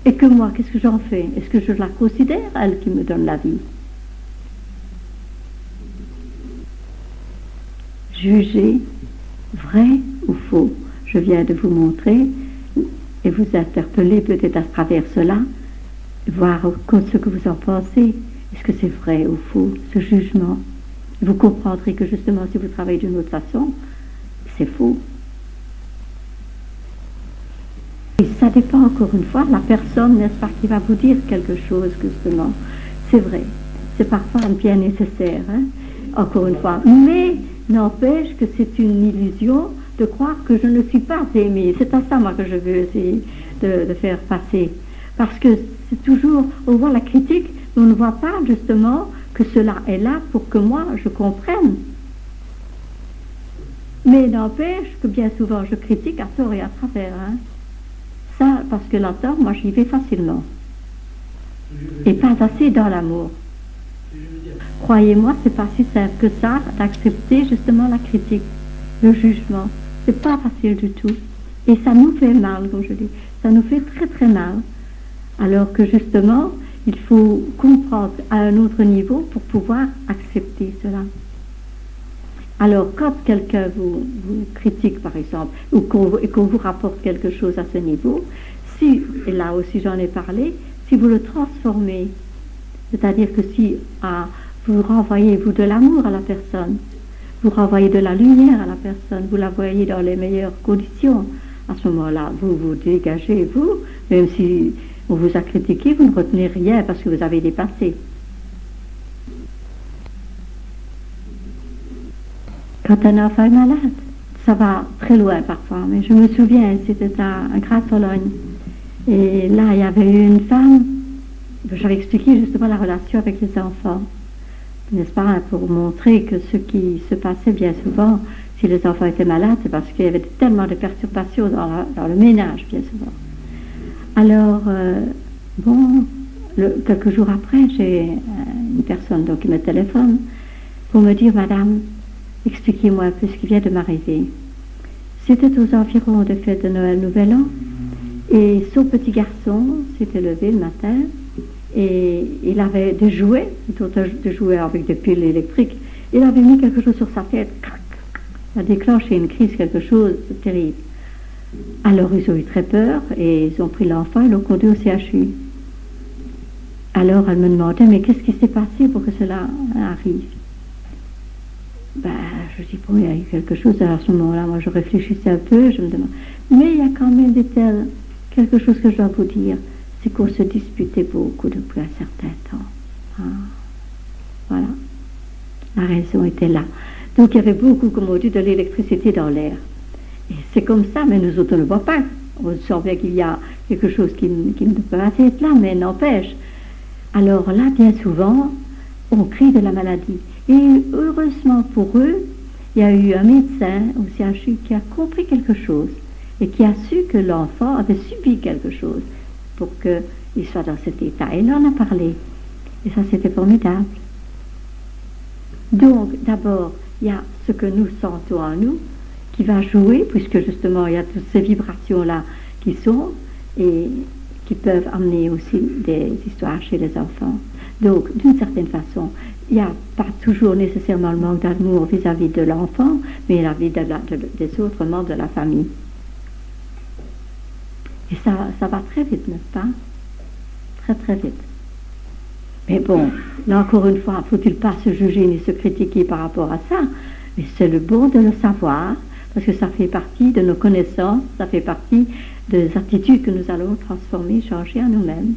Et que moi, qu'est-ce que j'en fais? Est-ce que je la considère, elle qui me donne la vie? Juger, vrai ou faux, je viens de vous montrer et vous interpeller peut-être à travers cela, voir ce que vous en pensez. Est-ce que c'est vrai ou faux, ce jugement? Vous comprendrez que justement, si vous travaillez d'une autre façon, c'est faux. Et ça dépend encore une fois de la personne, n'est-ce pas, qui va vous dire quelque chose, justement. C'est vrai, c'est parfois bien nécessaire, hein, encore une fois. Mais n'empêche que c'est une illusion de croire que je ne suis pas aimée. C'est à ça, moi, que je veux essayer de faire passer. Parce que c'est toujours, on voit la critique, mais on ne voit pas, justement, que cela est là pour que moi, je comprenne. Mais n'empêche que bien souvent, je critique à tort et à travers, hein. Ça, parce que là-dedans, moi, j'y vais facilement. Et pas assez dans l'amour. Croyez-moi, c'est pas si simple que ça, d'accepter justement la critique, le jugement. C'est pas facile du tout. Et ça nous fait mal, comme je dis. Ça nous fait très très mal. Alors que justement, il faut comprendre à un autre niveau pour pouvoir accepter cela. Alors, quand quelqu'un vous critique, par exemple, ou qu'on vous rapporte quelque chose à ce niveau, si, et là aussi j'en ai parlé, si vous le transformez, c'est-à-dire que si vous renvoyez, vous, de l'amour à la personne, vous renvoyez de la lumière à la personne, vous la voyez dans les meilleures conditions, à ce moment-là, vous vous dégagez, vous, même si on vous a critiqué, vous ne retenez rien parce que vous avez dépassé. Quand un enfant est malade, ça va très loin parfois, mais je me souviens, c'était à Grasse-Sologne. Et là, il y avait une femme, j'avais expliqué justement la relation avec les enfants, n'est-ce pas, pour montrer que ce qui se passait bien souvent, si les enfants étaient malades, c'est parce qu'il y avait tellement de perturbations dans le ménage, bien souvent. Alors, quelques jours après, j'ai une personne donc, qui me téléphone pour me dire, Madame, expliquez-moi un peu ce qui vient de m'arriver. C'était aux environs de fête de Noël, Nouvel An, et son petit garçon s'était levé le matin, et il avait des jouets, plutôt de jouets avec des piles électriques. Il avait mis quelque chose sur sa tête, a déclenché une crise, quelque chose de terrible. Alors ils ont eu très peur et ils ont pris l'enfant et l'ont conduit au CHU. Alors elle me demandait, mais qu'est-ce qui s'est passé pour que cela arrive? Je dis, bon, il y a eu quelque chose. Alors à ce moment-là, moi je réfléchissais un peu, je me demande, mais il y a quand même quelque chose que je dois vous dire, c'est qu'on se disputait beaucoup depuis un certain temps. Voilà. La raison était là. Donc il y avait beaucoup, comme on dit, de l'électricité dans l'air. Et c'est comme ça, mais nous autres on ne le voit pas. On sent bien qu'il y a quelque chose qui ne peut pas être là, mais n'empêche. Alors là, bien souvent, on crie de la maladie. Et heureusement pour eux, il y a eu un médecin au CHU qui a compris quelque chose et qui a su que l'enfant avait subi quelque chose pour qu'il soit dans cet état. Et il en a parlé. Et ça, c'était formidable. Donc, d'abord, il y a ce que nous sentons en nous qui va jouer, puisque justement, il y a toutes ces vibrations-là qui sont et qui peuvent amener aussi des histoires chez les enfants. Donc, d'une certaine façon, il n'y a pas toujours nécessairement le manque d'amour vis-à-vis de l'enfant, mais des autres membres de la famille. Et ça va très vite, n'est-ce pas? Très, très vite. Mais bon, là encore une fois, faut-il pas se juger ni se critiquer par rapport à ça, mais c'est le bon de le savoir, parce que ça fait partie de nos connaissances, ça fait partie des attitudes que nous allons transformer, changer en nous-mêmes.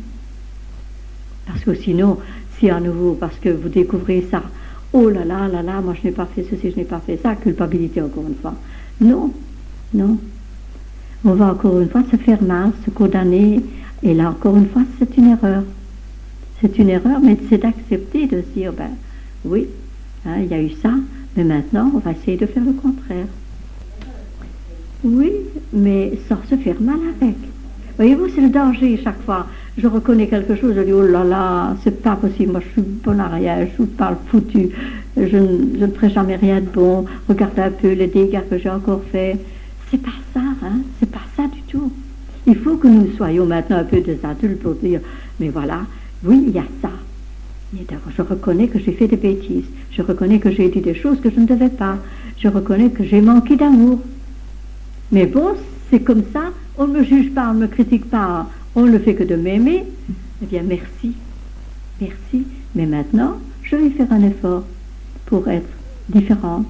Parce que sinon, si à nouveau, parce que vous découvrez ça, oh là là, moi je n'ai pas fait ceci, je n'ai pas fait ça, culpabilité encore une fois. Non, non. On va encore une fois se faire mal, se condamner, et là encore une fois, c'est une erreur. C'est une erreur, mais c'est d'accepter, de se dire, oui, il y a eu ça, mais maintenant, on va essayer de faire le contraire. Oui, mais sans se faire mal avec. Voyez-vous, c'est le danger chaque fois. Je reconnais quelque chose, je dis, oh là là, c'est pas possible, moi je suis bonne à rien, je parle foutu, je ne ferai jamais rien de bon, regardez un peu les dégâts que j'ai encore faits. C'est pas ça, c'est pas ça du tout. Il faut que nous soyons maintenant un peu des adultes pour dire, mais voilà, oui, il y a ça. Je reconnais que j'ai fait des bêtises. Je reconnais que j'ai dit des choses que je ne devais pas. Je reconnais que j'ai manqué d'amour. Mais bon, c'est comme ça. On ne me juge pas, on ne me critique pas. On ne fait que de m'aimer. Eh bien, merci. Merci. Mais maintenant, je vais faire un effort pour être différente,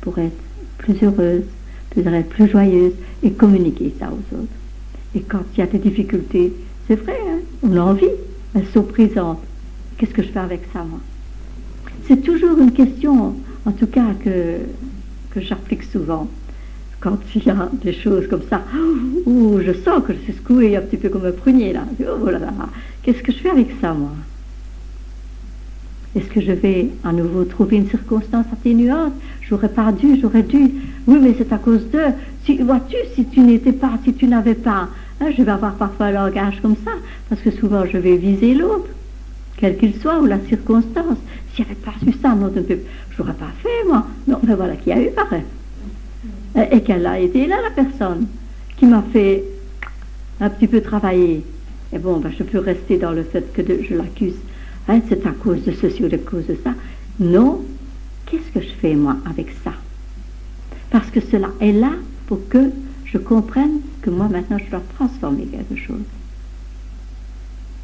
pour être plus heureuse, pour être plus joyeuse et communiquer ça aux autres. Et quand il y a des difficultés, c'est vrai, on a envie. Elles sont présentes. Qu'est-ce que je fais avec ça, moi? C'est toujours une question, en tout cas, que j'applique souvent. Quand il y a des choses comme ça, où je sens que je suis secouée un petit peu comme un prunier, là. Oh là là, qu'est-ce que je fais avec ça, moi? Est-ce que je vais à nouveau trouver une circonstance atténuante? J'aurais pas dû, j'aurais dû. Oui, mais c'est à cause de... Vois-tu, si tu n'avais pas... je vais avoir parfois un langage comme ça, parce que souvent je vais viser l'autre, quel qu'il soit, ou la circonstance. S'il n'y avait pas eu ça, non, je n'aurais pas fait, moi. Non, mais voilà qu'il y a eu pareil. Et qu'elle a été là, la personne, qui m'a fait un petit peu travailler. Et bon, je peux rester dans le fait que je l'accuse. C'est à cause de ceci ou à cause de ça. Non, qu'est-ce que je fais, moi, avec ça? Parce que cela est là pour que je comprenne que moi, maintenant, je dois transformer quelque chose.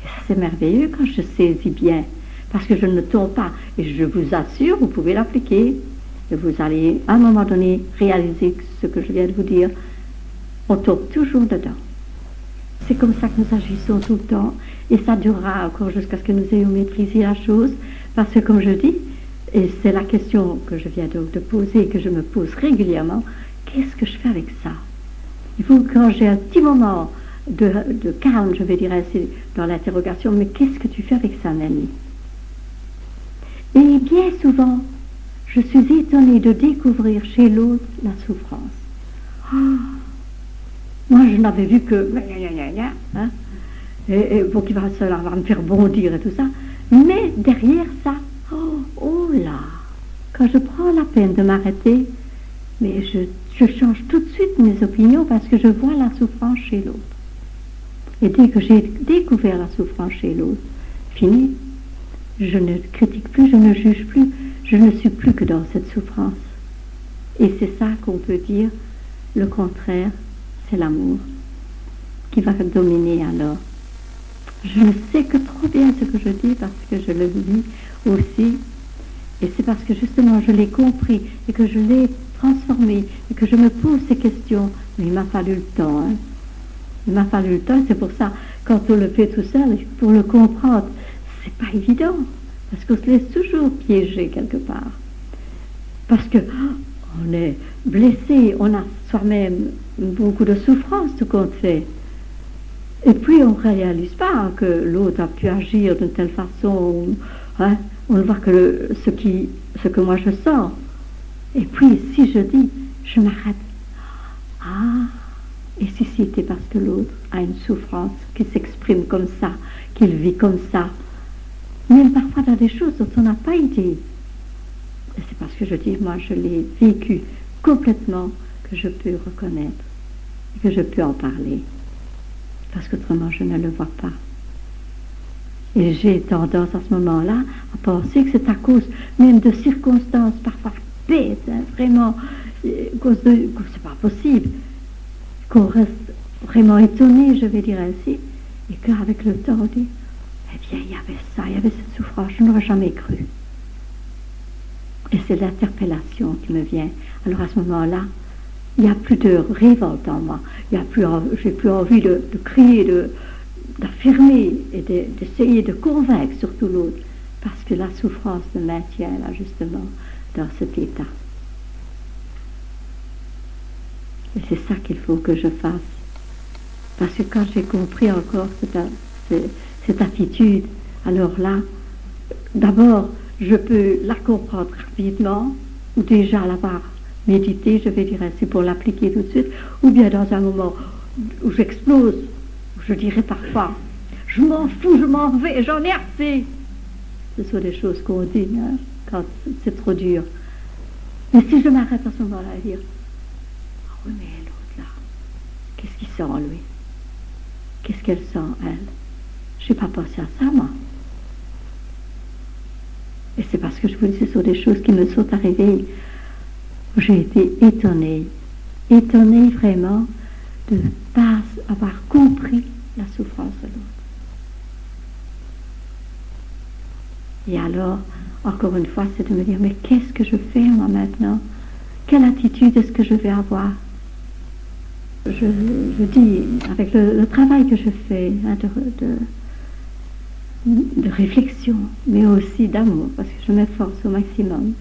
Et ça, c'est merveilleux quand je saisis bien, parce que je ne tombe pas. Et je vous assure, vous pouvez l'appliquer, et vous allez, à un moment donné, réaliser ce que je viens de vous dire. On tombe toujours dedans. C'est comme ça que nous agissons tout le temps, et ça durera encore jusqu'à ce que nous ayons maîtrisé la chose, parce que, comme je dis, et c'est la question que je viens donc de poser, que je me pose régulièrement, qu'est-ce que je fais avec ça? Il faut que quand j'ai un petit moment de calme, je vais dire ainsi, dans l'interrogation, mais qu'est-ce que tu fais avec ça, Nanny? Et bien souvent, je suis étonnée de découvrir chez l'autre la souffrance. Ah, moi, je n'avais vu que... Hein, et pour qu'il va me faire bondir et tout ça. Mais derrière ça, oh là, quand je prends la peine de m'arrêter, mais je change tout de suite mes opinions parce que je vois la souffrance chez l'autre. Et dès que j'ai découvert la souffrance chez l'autre, fini, je ne critique plus, je ne juge plus, je ne suis plus que dans cette souffrance. Et c'est ça qu'on peut dire, le contraire, c'est l'amour qui va dominer alors. Je ne sais que trop bien ce que je dis parce que je le vis aussi. Et c'est parce que justement je l'ai compris et que je l'ai transformé et que je me pose ces questions. Mais il m'a fallu le temps. Hein. Il m'a fallu le temps. C'est pour ça, quand on le fait tout seul, pour le comprendre, c'est pas évident. Parce qu'on se laisse toujours piéger quelque part. Parce que on est blessé, on a soi-même beaucoup de souffrance, tout compte fait. Et puis on ne réalise pas que l'autre a pu agir d'une telle façon, hein, on ne voit que ce que moi je sens. Et puis si je dis, je m'arrête. Ah, et si c'était parce que l'autre a une souffrance qui s'exprime comme ça, qu'il vit comme ça, même parfois dans des choses dont on n'a pas idée. Et c'est parce que je dis, moi je l'ai vécu complètement, que je peux reconnaître, que je peux en parler. Parce qu'autrement je ne le vois pas. Et j'ai tendance à ce moment-là à penser que c'est à cause même de circonstances parfois bêtes, hein, vraiment, cause de, c'est pas possible, qu'on reste vraiment étonné, je vais dire ainsi, et qu'avec le temps on dit, eh bien il y avait ça, il y avait cette souffrance, je n'aurais jamais cru. Et c'est l'interpellation qui me vient. Alors à ce moment-là, il n'y a plus de révolte en moi. J'ai plus envie de crier, d'affirmer et d'essayer de convaincre surtout l'autre. Parce que la souffrance me maintient là justement dans cet état. Et c'est ça qu'il faut que je fasse. Parce que quand j'ai compris encore cette attitude, alors là, d'abord, je peux la comprendre rapidement, ou déjà l'avoir méditer, je vais dire ainsi, pour l'appliquer tout de suite, ou bien dans un moment où j'explose, où je dirais parfois, je m'en fous, je m'en vais, j'en ai assez. Ce sont des choses qu'on dit hein, quand c'est trop dur. Mais si je m'arrête à ce moment-là et dire, ah oui, mais l'autre là, qu'est-ce qu'il sent lui? Qu'est-ce qu'elle sent, elle? Je n'ai pas pensé à ça, moi. Et c'est parce que je vous dis, ce sont des choses qui me sont arrivées. J'ai été étonnée vraiment de ne pas avoir compris la souffrance de l'autre. Et alors, encore une fois, c'est de me dire, mais qu'est-ce que je fais moi maintenant? Quelle attitude est-ce que je vais avoir? Je dis, avec le travail que je fais, hein, de réflexion, mais aussi d'amour, parce que je m'efforce au maximum,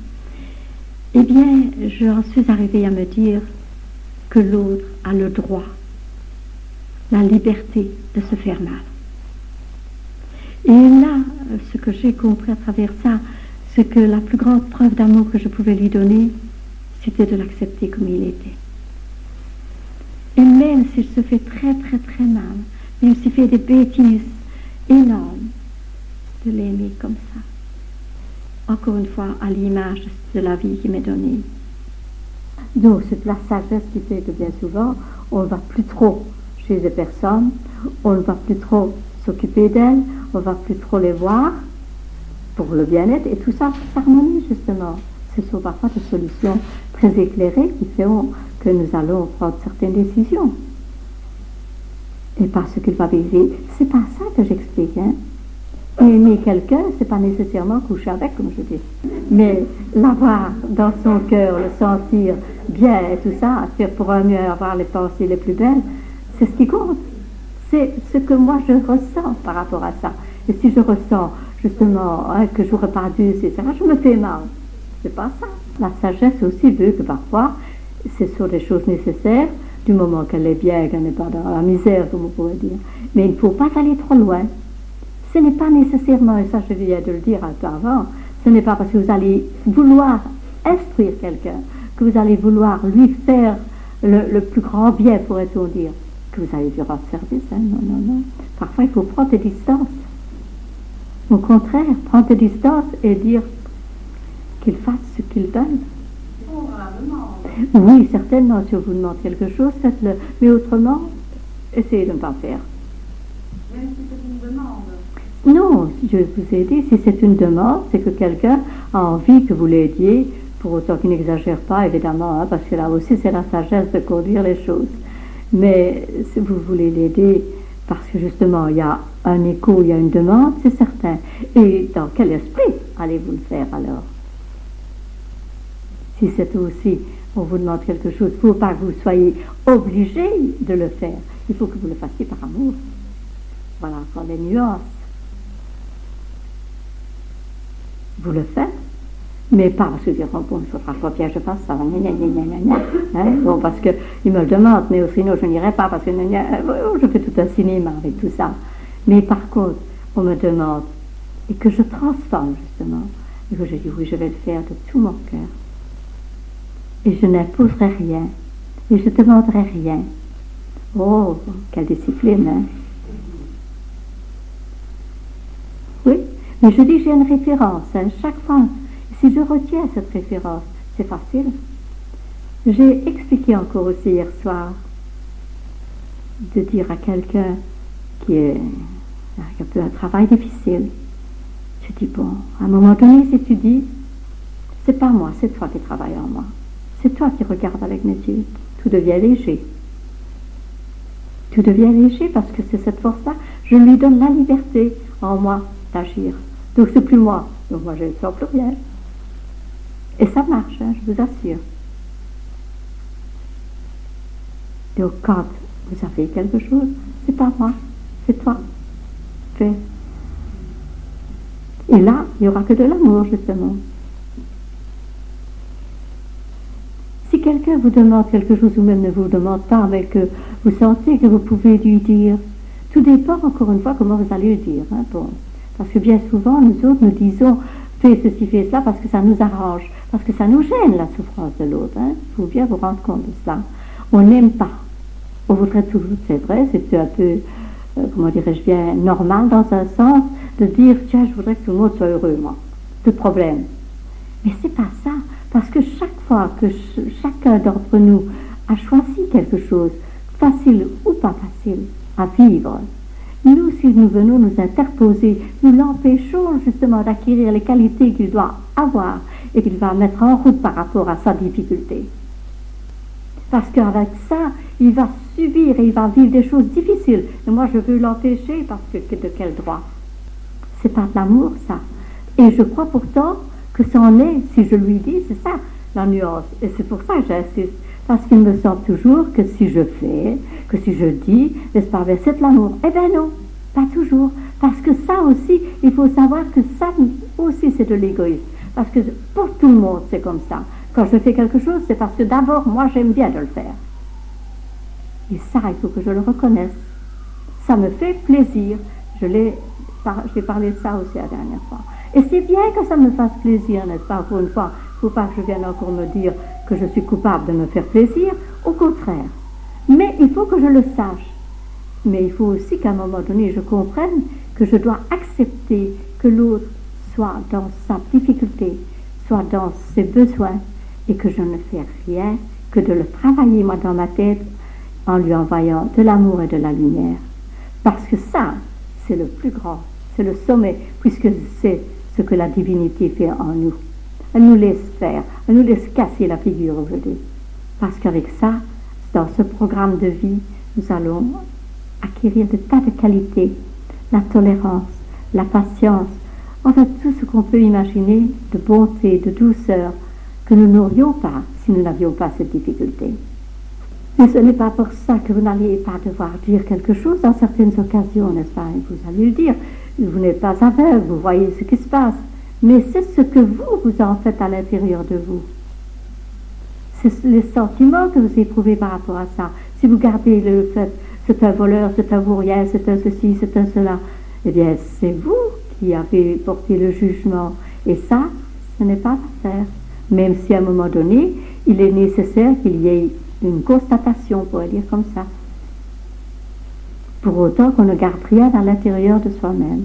eh bien, j'en suis arrivée à me dire que l'autre a le droit, la liberté de se faire mal. Et là, ce que j'ai compris à travers ça, c'est que la plus grande preuve d'amour que je pouvais lui donner, c'était de l'accepter comme il était. Et même s'il se fait très très très mal, même s'il fait des bêtises énormes, de l'aimer comme ça. Encore une fois, à l'image de la vie qui m'est donnée. Donc, c'est la sagesse qui fait que bien souvent, on ne va plus trop chez les personnes, on ne va plus trop s'occuper d'elles, on ne va plus trop les voir pour le bien-être, et tout ça s'harmonise justement. Ce sont parfois des solutions très éclairées qui feront que nous allons prendre certaines décisions. Et parce qu'il va vivre, c'est pas ça que j'explique, hein. Aimer quelqu'un, c'est pas nécessairement coucher avec, comme je dis. Mais l'avoir dans son cœur, le sentir bien et tout ça, faire pour un mieux avoir les pensées les plus belles, c'est ce qui compte. C'est ce que moi je ressens par rapport à ça. Et si je ressens justement hein, que j'aurais pas dû, etc., je me fais mal. C'est pas ça. La sagesse aussi veut que parfois, ce sont des choses nécessaires, du moment qu'elle est bien, qu'elle n'est pas dans la misère, comme on pourrait dire. Mais il ne faut pas aller trop loin. Ce n'est pas nécessairement, et ça je viens de le dire un peu avant, ce n'est pas parce que vous allez vouloir instruire quelqu'un, que vous allez vouloir lui faire le plus grand bien, pourrait-on dire, que vous allez lui rendre service. Hein? Non, non, non. Parfois, il faut prendre des distances. Au contraire, prendre des distances et dire qu'il fasse ce qu'il veut. Oui, certainement, si on vous demande quelque chose, faites-le. Mais autrement, essayez de ne pas faire. Même si c'est une demande. Non, je vous ai dit, si c'est une demande, c'est que quelqu'un a envie que vous l'aidiez, pour autant qu'il n'exagère pas, évidemment, hein, parce que là aussi, c'est la sagesse de conduire les choses. Mais si vous voulez l'aider, parce que justement, il y a un écho, il y a une demande, c'est certain. Et dans quel esprit allez-vous le faire alors? Si c'est aussi, on vous demande quelque chose, il ne faut pas que vous soyez obligé de le faire. Il faut que vous le fassiez par amour. Voilà encore les nuances. Vous le faites, mais pas parce que vous direz, bon, il faudra pas bien que je fasse ça, hein? Bon, parce qu'il me le demande, mais sinon je n'irai pas, parce que je fais tout un cinéma avec tout ça. Mais par contre, on me demande, et que je transforme justement, et que je dis, oui, je vais le faire de tout mon cœur. Et je n'imposerai rien, et je ne demanderai rien. Oh, quelle discipline, hein? Oui, mais je dis, j'ai une référence, hein, chaque fois. Si je retiens cette référence, c'est facile. J'ai expliqué encore aussi hier soir de dire à quelqu'un qui a un peu un travail difficile, je dis, bon, à un moment donné, si tu dis, c'est pas moi, c'est toi qui travailles en moi. C'est toi qui regardes avec mes yeux. Tout devient léger. Tout devient léger parce que c'est cette force-là. Je lui donne la liberté en moi d'agir. Donc c'est plus moi. Donc moi je ne sens plus rien. Et ça marche, hein, je vous assure. Donc quand vous avez quelque chose, c'est pas moi, c'est toi. Fais. Et là, il n'y aura que de l'amour, justement. Si quelqu'un vous demande quelque chose ou même ne vous demande pas, mais que vous sentez que vous pouvez lui dire, tout dépend encore une fois comment vous allez le dire. Hein, bon. Parce que bien souvent, nous autres, nous disons, fais ceci, fais cela, parce que ça nous arrange, parce que ça nous gêne la souffrance de l'autre. Hein. Il faut bien vous rendre compte de cela. On n'aime pas. On voudrait toujours, c'est vrai, c'est un peu, comment dirais-je bien, normal dans un sens, de dire, tiens, je voudrais que tout le monde soit heureux, moi. Tout problème. Mais c'est pas ça. Parce que chaque fois que chacun d'entre nous a choisi quelque chose, facile ou pas facile, à vivre, nous, si nous venons nous interposer, nous l'empêchons justement d'acquérir les qualités qu'il doit avoir et qu'il va mettre en route par rapport à sa difficulté. Parce qu'avec ça, il va subir et il va vivre des choses difficiles. Et moi, je veux l'empêcher parce que de quel droit? C'est pas de l'amour, ça. Et je crois pourtant que c'en est, si je lui dis, c'est ça, la nuance. Et c'est pour ça que j'insiste. Parce qu'il me semble toujours que si je fais, que si je dis, n'est-ce pas, c'est de l'amour. Eh bien non, pas toujours. Parce que ça aussi, il faut savoir que ça aussi, c'est de l'égoïsme. Parce que pour tout le monde, c'est comme ça. Quand je fais quelque chose, c'est parce que d'abord, moi, j'aime bien de le faire. Et ça, il faut que je le reconnaisse. Ça me fait plaisir. J'ai parlé de ça aussi la dernière fois. Et c'est bien que ça me fasse plaisir, n'est-ce pas, pour une fois. Il ne faut pas que je vienne encore me dire que je suis coupable de me faire plaisir. Au contraire. Mais il faut que je le sache. Mais il faut aussi qu'à un moment donné, je comprenne que je dois accepter que l'autre soit dans sa difficulté, soit dans ses besoins, et que je ne fais rien que de le travailler, moi, dans ma tête, en lui envoyant de l'amour et de la lumière. Parce que ça, c'est le plus grand, c'est le sommet, puisque c'est ce que la divinité fait en nous. Elle nous laisse faire, elle nous laisse casser la figure aujourd'hui. Parce qu'avec ça, dans ce programme de vie, nous allons acquérir de tas de qualités, la tolérance, la patience, enfin tout ce qu'on peut imaginer de bonté, de douceur, que nous n'aurions pas si nous n'avions pas cette difficulté. Mais ce n'est pas pour ça que vous n'allez pas devoir dire quelque chose dans certaines occasions, n'est-ce pas? Et vous allez le dire, vous n'êtes pas aveugle, vous voyez ce qui se passe. Mais c'est ce que vous en faites à l'intérieur de vous. C'est les sentiments que vous éprouvez par rapport à ça. Si vous gardez le fait, c'est un voleur, c'est un vaurien, c'est un ceci, c'est un cela, eh bien, c'est vous qui avez porté le jugement. Et ça, ce n'est pas l'affaire. même si à un moment donné, il est nécessaire qu'il y ait une constatation, on pourrait dire comme ça. Pour autant qu'on ne garde rien à l'intérieur de soi-même.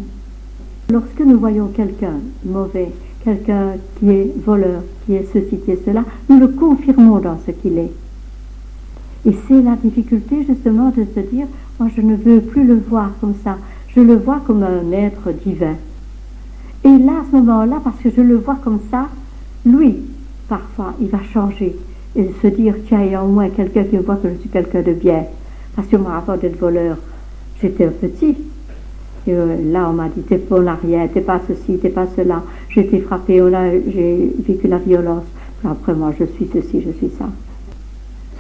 Lorsque nous voyons quelqu'un mauvais, quelqu'un qui est voleur, qui est ceci, qui est cela, nous le confirmons dans ce qu'il est. Et c'est la difficulté justement de se dire, moi je ne veux plus le voir comme ça, je le vois comme un être divin. Et là, à ce moment-là, parce que je le vois comme ça, lui, parfois, il va changer et se dire, tiens, il y a au moins quelqu'un qui voit que je suis quelqu'un de bien. Parce que moi, avant d'être voleur, j'étais un petit. Et là, on m'a dit, t'es bon à rien, t'es pas ceci, t'es pas cela. J'ai été frappée, j'ai vécu la violence. Après, moi, je suis ceci, je suis ça.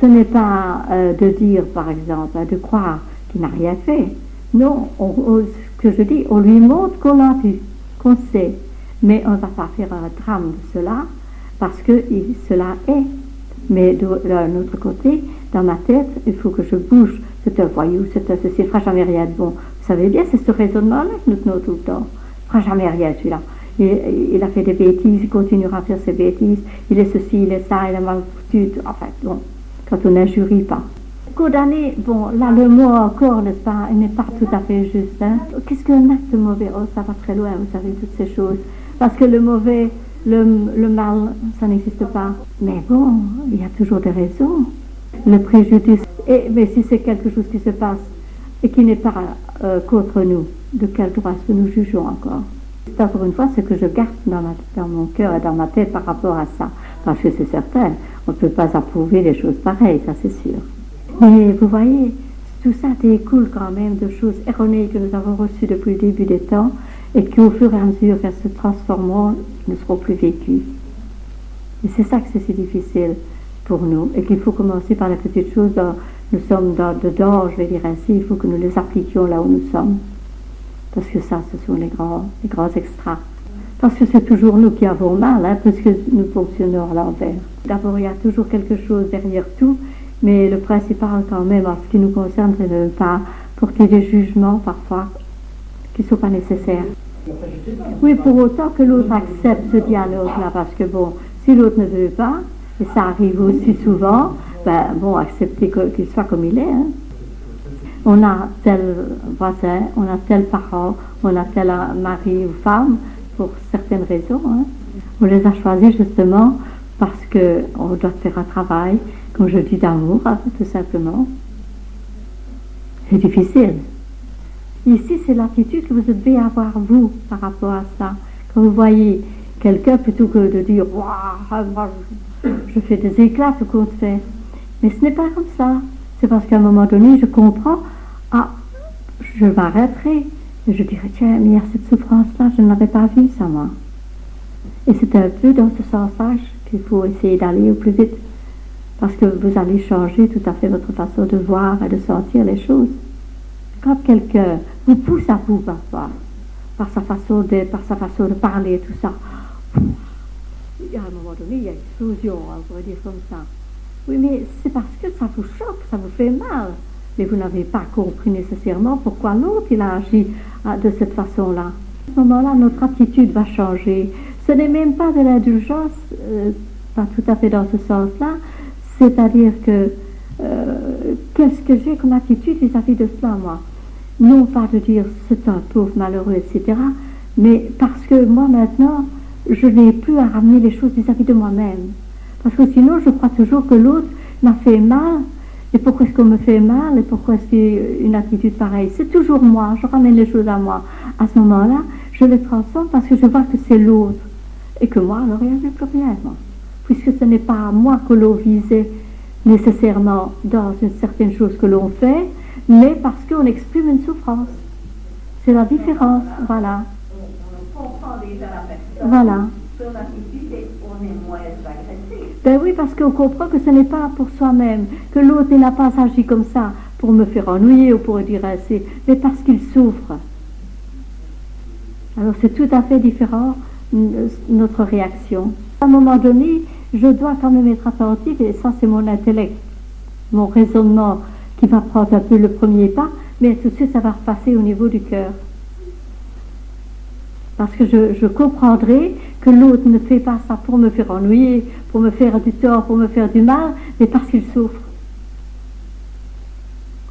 Ce n'est pas de dire, par exemple, de croire qu'il n'a rien fait. Non, ce que je dis, on lui montre qu'on a vu, qu'on sait. Mais on ne va pas faire un drame de cela, parce que cela est. Mais d'un autre côté, dans ma tête, il faut que je bouge. C'est un voyou, c'est un ceci, il ne fera jamais rien de bon. Vous savez bien, c'est ce raisonnement-là que nous tenons tout le temps. Il ne fera jamais rien, celui-là. Il a fait des bêtises, il continuera à faire ses bêtises. Il est ceci, il est ça, il a mal foutu. Enfin, bon, quand on n'injurie pas. Condamner, bon, là, le mot encore, n'est-ce pas, il n'est pas tout à fait juste. Hein. Qu'est-ce qu'un acte mauvais? Oh, ça va très loin, vous savez, toutes ces choses. Parce que le mauvais, le mal, ça n'existe pas. Mais bon, il y a toujours des raisons. Le préjudice. Mais si c'est quelque chose qui se passe et qui n'est pas contre nous, de quel droit est-ce que nous jugeons encore? C'est encore une fois ce que je garde dans mon cœur et dans ma tête par rapport à ça. Parce que c'est certain, on ne peut pas approuver des choses pareilles, ça c'est sûr. Mais vous voyez, tout ça découle quand même de choses erronées que nous avons reçues depuis le début des temps et qui au fur et à mesure qu'elles se transformeront ne seront plus vécues. Et c'est ça que c'est si difficile pour nous et qu'il faut commencer par les petites choses. Nous sommes dedans, je vais dire ainsi, il faut que nous les appliquions là où nous sommes. Parce que ça, ce sont les grands extras. Parce que c'est toujours nous qui avons mal, hein, parce que nous fonctionnons à l'envers. D'abord, il y a toujours quelque chose derrière tout, mais le principal quand même, en ce qui nous concerne, c'est de ne pas porter des jugements parfois qui ne sont pas nécessaires. Oui, pour autant que l'autre accepte ce dialogue-là, parce que bon, si l'autre ne veut pas, et ça arrive aussi souvent, ben bon, accepter qu'il soit comme il est. Hein. On a tel voisin, on a tel parent, on a tel mari ou femme, pour certaines raisons. Hein. On les a choisis justement parce qu'on doit faire un travail, comme je dis, d'amour, hein, tout simplement. C'est difficile. Ici, c'est l'attitude que vous devez avoir, vous, par rapport à ça. Quand vous voyez quelqu'un, plutôt que de dire « Waouh, moi, je fais des éclats, tout compte fait ». Mais ce n'est pas comme ça. C'est parce qu'à un moment donné, je comprends, ah, je m'arrêterai. Et je dirais, tiens, mais il y a cette souffrance-là, je ne l'avais pas vue, ça, moi. Et c'est un peu dans ce sens-là qu'il faut essayer d'aller au plus vite. Parce que vous allez changer tout à fait votre façon de voir et de sentir les choses. Quand quelqu'un vous pousse à bout parfois, par sa façon d'être, par sa façon de parler, tout ça, à un moment donné, il y a une explosion, on pourrait dire comme ça. Oui, mais c'est parce que ça vous choque, ça vous fait mal. Mais vous n'avez pas compris nécessairement pourquoi l'autre, il a agi de cette façon-là. À ce moment-là, notre attitude va changer. Ce n'est même pas de l'indulgence, pas tout à fait dans ce sens-là, c'est-à-dire que qu'est-ce que j'ai comme attitude vis-à-vis de cela, moi? Non pas de dire c'est un pauvre malheureux, etc., mais parce que moi maintenant, je n'ai plus à ramener les choses vis-à-vis de moi-même. Parce que sinon, je crois toujours que l'autre m'a fait mal. Et pourquoi est-ce qu'on me fait mal? Et pourquoi est-ce qu'il y a une attitude pareille? C'est toujours moi, je ramène les choses à moi. À ce moment-là, je les transforme parce que je vois que c'est l'autre. Et que moi, alors il n'y a plus rien, moi. Puisque ce n'est pas à moi que l'on visait nécessairement dans une certaine chose que l'on fait, mais parce qu'on exprime une souffrance. C'est la différence, voilà. On comprend déjà la personne. Voilà. Son attitude et on est moins agressif. Ben oui, parce qu'on comprend que ce n'est pas pour soi-même, que l'autre n'a pas agi comme ça pour me faire ennuyer ou pour dire assez, mais parce qu'il souffre. Alors c'est tout à fait différent notre réaction. À un moment donné, je dois quand même être attentive, et ça c'est mon intellect, mon raisonnement qui va prendre un peu le premier pas, mais tout de suite ça va repasser au niveau du cœur. Parce que je comprendrai que l'autre ne fait pas ça pour me faire ennuyer, pour me faire du tort, pour me faire du mal, mais parce qu'il souffre.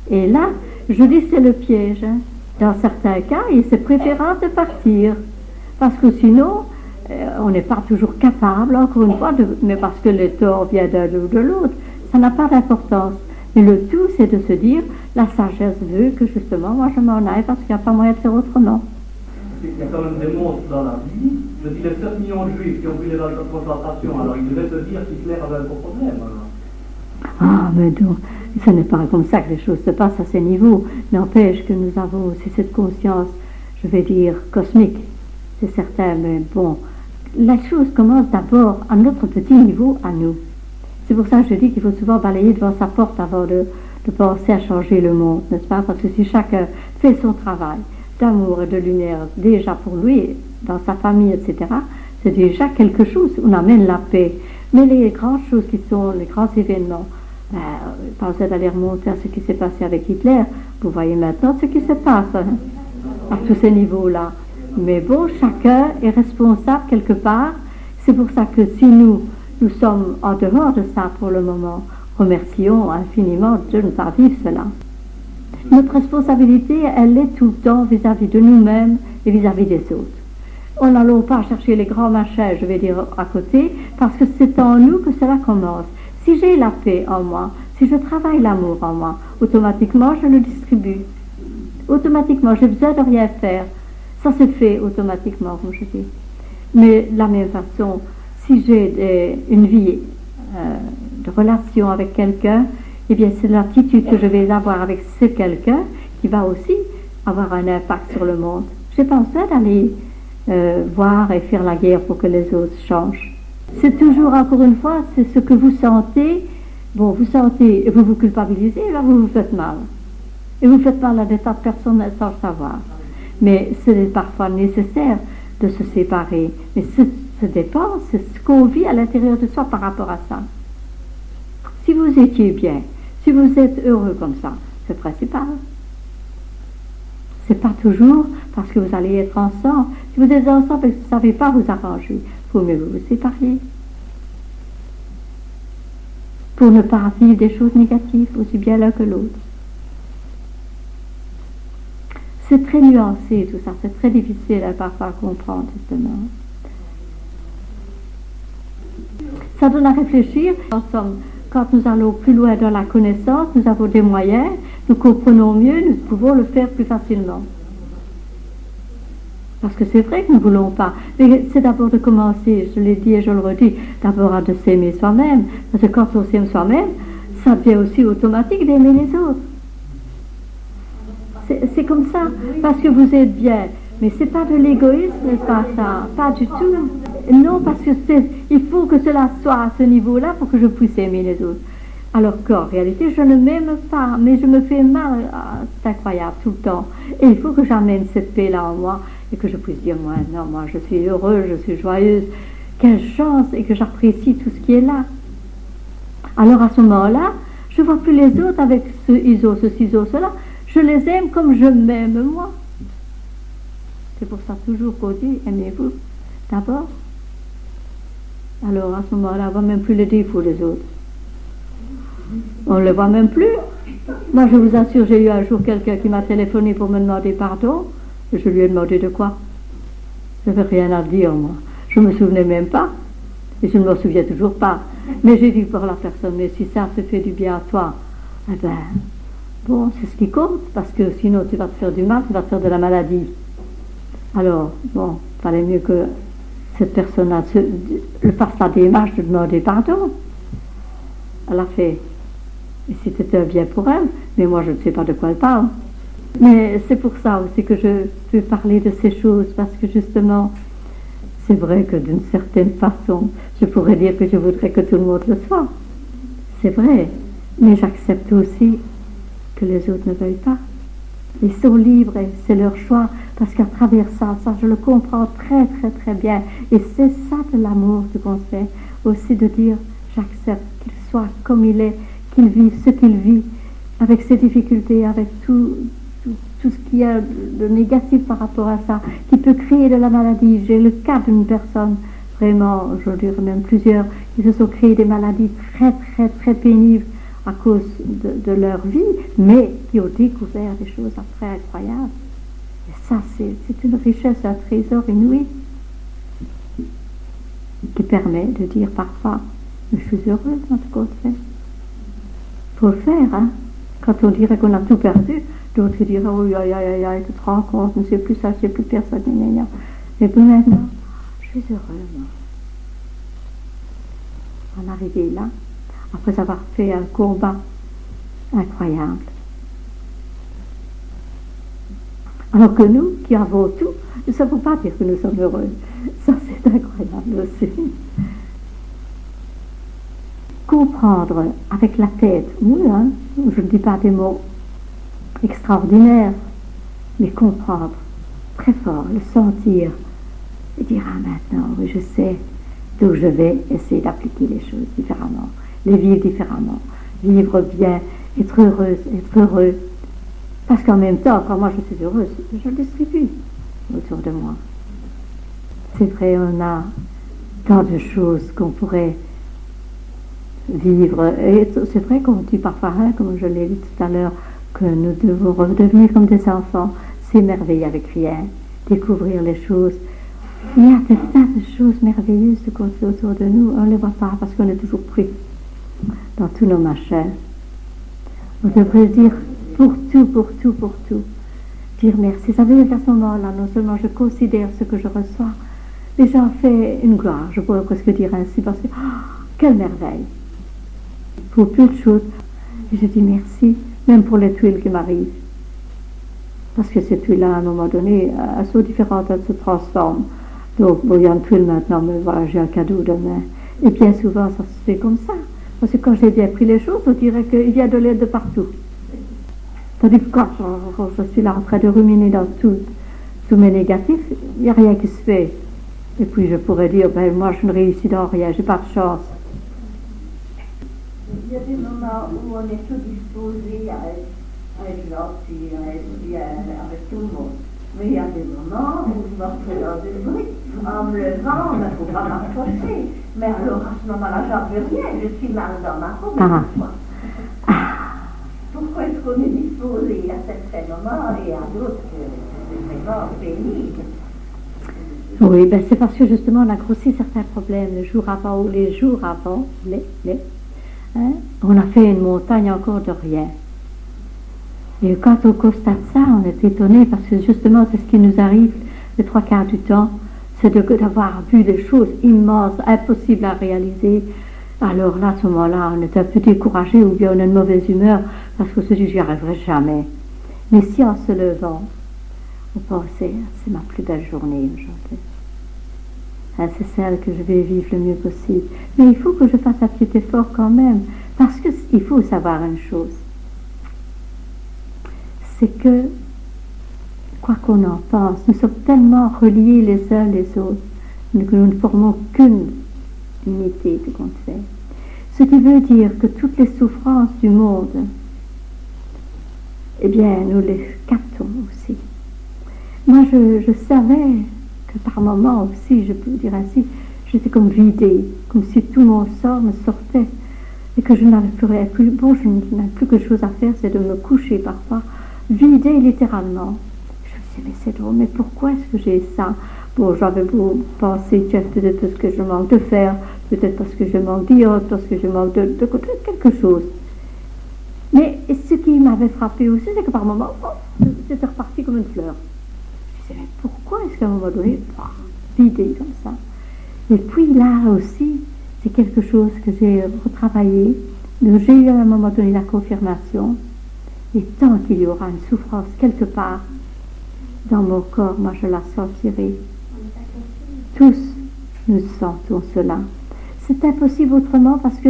Et là, je dis c'est le piège. Hein. Dans certains cas, c'est préférable de partir. Parce que sinon, on n'est pas toujours capable, encore une fois, mais parce que le tort vient d'un ou de l'autre, ça n'a pas d'importance. Mais le tout, c'est de se dire, la sagesse veut que justement, moi je m'en aille parce qu'il n'y a pas moyen de faire autrement. Il y a quand même des monstres dans la vie. Je dis, les 7 millions de juifs qui ont pris les valeurs de concentration, alors ils devaient se dire qu'Hitler avait un gros problème. Alors. Ah, mais non, ce n'est pas comme ça que les choses se passent à ces niveaux. N'empêche que nous avons aussi cette conscience, je vais dire, cosmique. C'est certain, mais bon, la chose commence d'abord à notre petit niveau, à nous. C'est pour ça que je dis qu'il faut souvent balayer devant sa porte avant de penser à changer le monde, n'est-ce pas? Parce que si chacun fait son travail d'amour et de lumière, déjà pour lui, dans sa famille, etc., c'est déjà quelque chose, on amène la paix. Mais les grandes choses qui sont les grands événements, pensez d'aller remonter à ce qui s'est passé avec Hitler, vous voyez maintenant ce qui se passe, hein, à tous ces niveaux-là. Mais bon, chacun est responsable quelque part. C'est pour ça que si nous sommes en dehors de ça pour le moment, remercions infiniment de ne pas vivre cela. Notre responsabilité, elle est tout le temps vis-à-vis de nous-mêmes et vis-à-vis des autres. On n'allons pas chercher les grands machins, je vais dire, à côté, parce que c'est en nous que cela commence. Si j'ai la paix en moi, si je travaille l'amour en moi, automatiquement je le distribue. Automatiquement, j'ai besoin de rien faire. Ça se fait automatiquement, comme je dis. Mais de la même façon, si j'ai une vie de relation avec quelqu'un, eh bien c'est l'attitude que je vais avoir avec ce quelqu'un qui va aussi avoir un impact sur le monde. Je n'ai pas besoin d'aller voir et faire la guerre pour que les autres changent. C'est toujours, encore une fois, c'est ce que vous sentez. Bon, vous sentez, vous vous culpabilisez, là vous vous faites mal. Et vous faites mal à des tas de personnes sans le savoir. Mais c'est parfois nécessaire de se séparer. Mais ce dépend, c'est ce qu'on vit à l'intérieur de soi par rapport à ça. Si vous étiez bien, si vous êtes heureux comme ça, c'est le principal. C'est pas toujours parce que vous allez être ensemble. Si vous êtes ensemble et que vous ne savez pas vous arranger, il faut mieux vous séparer. Pour ne pas vivre des choses négatives, aussi bien l'un que l'autre. C'est très nuancé tout ça, c'est très difficile à parfois comprendre justement. Ça donne à réfléchir. En somme, quand nous allons plus loin dans la connaissance, nous avons des moyens, nous comprenons mieux, nous pouvons le faire plus facilement. Parce que c'est vrai que nous ne voulons pas. Mais c'est d'abord de commencer, je l'ai dit et je le redis, d'abord à de s'aimer soi-même. Parce que quand on s'aime soi-même, ça devient aussi automatique d'aimer les autres. C'est comme ça, parce que vous êtes bien. Mais c'est pas de l'égoïsme, n'est-ce pas ça? Pas du tout. Non, parce que il faut que cela soit à ce niveau-là pour que je puisse aimer les autres. Alors qu'en réalité, je ne m'aime pas, mais je me fais mal. Ah, c'est incroyable, tout le temps. Et il faut que j'amène cette paix-là en moi et que je puisse dire, moi, non, moi, je suis heureuse, je suis joyeuse. Quelle chance, et que j'apprécie tout ce qui est là. Alors à ce moment-là, je ne vois plus les autres avec ce ISO, ceci, ISO, cela. Je les aime comme je m'aime moi. C'est pour ça toujours qu'on dit, aimez-vous d'abord. Alors à ce moment-là, on ne voit même plus les défauts des autres. On ne les voit même plus. Moi, je vous assure, j'ai eu un jour quelqu'un qui m'a téléphoné pour me demander pardon. Je lui ai demandé de quoi? Je n'avais rien à dire, moi. Je ne me souvenais même pas. Et je ne me souviens toujours pas. Mais j'ai dit pour la personne, mais si ça te fait du bien à toi, eh ben, bon, c'est ce qui compte, parce que sinon tu vas te faire du mal, tu vas te faire de la maladie. Alors, bon, il fallait mieux que cette personne-là fasse la démarche de demander pardon. Elle a fait. Et c'était un bien pour elle, mais moi je ne sais pas de quoi elle parle. Mais c'est pour ça aussi que je peux parler de ces choses, parce que justement, c'est vrai que d'une certaine façon, je pourrais dire que je voudrais que tout le monde le soit. C'est vrai, mais j'accepte aussi que les autres ne veuillent pas. Ils sont libres et c'est leur choix, parce qu'à travers ça je le comprends très très très bien. Et c'est ça de l'amour qu'on fait, aussi de dire j'accepte qu'il soit comme il est, qu'il vive ce qu'il vit, avec ses difficultés, avec tout tout ce qu'il y a de négatif par rapport à ça, qui peut créer de la maladie. J'ai le cas d'une personne, vraiment, je dirais même plusieurs, qui se sont créés des maladies très, très, très pénibles à cause de leur vie, mais qui ont découvert des choses après incroyables. Et ça, c'est une richesse, un trésor inouï, qui permet de dire parfois, je suis heureuse dans ce qu'on fait. Il faut le faire, hein. Quand on dirait qu'on a tout perdu, d'autres diraient, oh, aïe, aïe, aïe, tu te rends compte, ne sais plus ça, je sais plus personne, gna. Et puis maintenant, je suis heureuse, moi. En arriver là, après avoir fait un combat incroyable. Alors que nous, qui avons tout, ne savons pas dire que nous sommes heureux. Ça, c'est incroyable aussi. Comprendre avec la tête, oui, hein, je ne dis pas des mots extraordinaires, mais comprendre très fort, le sentir, et dire, ah maintenant, oui, je sais, donc je vais essayer d'appliquer les choses différemment, les vivre différemment, vivre bien, être heureuse, être heureux. Parce qu'en même temps, quand moi je suis heureuse, je le distribue autour de moi. C'est vrai, on a tant de choses qu'on pourrait vivre. Et c'est vrai qu'on dit parfois, hein, comme je l'ai dit tout à l'heure, que nous devons redevenir comme des enfants, s'émerveiller avec rien, découvrir les choses. Il y a des tas de choses merveilleuses qu'on fait autour de nous, on ne les voit pas parce qu'on est toujours pris dans tous nos machins. On devrait dire pour tout, dire merci. Ça veut dire qu'à ce moment-là, non seulement je considère ce que je reçois, mais j'en fais une gloire, je pourrais presque dire ainsi, parce que, quelle merveille! Pour peu de choses, et je dis merci, même pour les tuiles qui m'arrivent. Parce que ces tuiles-là, à un moment donné, elles sont différentes, elles se transforment. Donc, bon, il y a une tuile maintenant, mais voilà, j'ai un cadeau demain. Et bien souvent, ça se fait comme ça. Parce que quand j'ai bien pris les choses, on dirait qu'il y a de l'aide de partout. Tandis que quand je suis là en train de ruminer dans tous mes négatifs, il n'y a rien qui se fait. Et puis je pourrais dire, ben moi je ne réussis dans rien, j'ai pas de chance. Il y a des moments où on est tout disposé à être gentil, à être bien avec tout le monde. Mais il y a des moments où je me retrouve dans une brique, en me levant, on ne peut pas m'approcher. Mais alors à ce moment-là, j'en veux rien, je suis mal dans ma peau. Pourquoi est-ce qu'on est disposé à certains moments et à d'autres que c'est vraiment pénible? Oui, ben c'est parce que justement on a grossi certains problèmes le jour avant ou les jours avant, hein, on a fait une montagne encore de rien. Et quand on constate ça, on est étonné parce que justement c'est ce qui nous arrive les 3/4 du temps, c'est d'avoir vu des choses immenses, impossibles à réaliser. Alors là, à ce moment-là, on est un peu découragé ou bien on a une mauvaise humeur parce qu'on se dit j'y arriverai jamais. Mais si en se levant, on pensait c'est ma plus belle journée aujourd'hui. Hein, c'est celle que je vais vivre le mieux possible. Mais il faut que je fasse un petit effort quand même parce qu'il faut savoir une chose. C'est que, quoi qu'on en pense, nous sommes tellement reliés les uns les autres que nous ne formons qu'une unité de compte fait. Ce qui veut dire que toutes les souffrances du monde, eh bien, nous les captons aussi. Moi, je savais que par moments aussi, je peux dire ainsi, j'étais comme vidée, comme si tout mon sort me sortait et que je n'avais plus, bon, je n'avais plus que chose à faire, c'est de me coucher parfois, vidée littéralement. Je me disais, mais c'est drôle, mais pourquoi est-ce que j'ai ça? Bon, j'avais beau penser, tiens, peut-être parce que je manque de fer, peut-être parce que je manque d'iode, parce que je manque de quelque chose. Mais ce qui m'avait frappé aussi, c'est que par moments, c'était reparti comme une fleur. Je me disais, mais pourquoi est-ce qu'à un moment donné, vidé comme ça? Et puis là aussi, c'est quelque chose que j'ai retravaillé. Donc j'ai eu à un moment donné la confirmation. Et tant qu'il y aura une souffrance quelque part dans mon corps, moi je la sentirai. Tous nous sentons cela. C'est impossible autrement parce que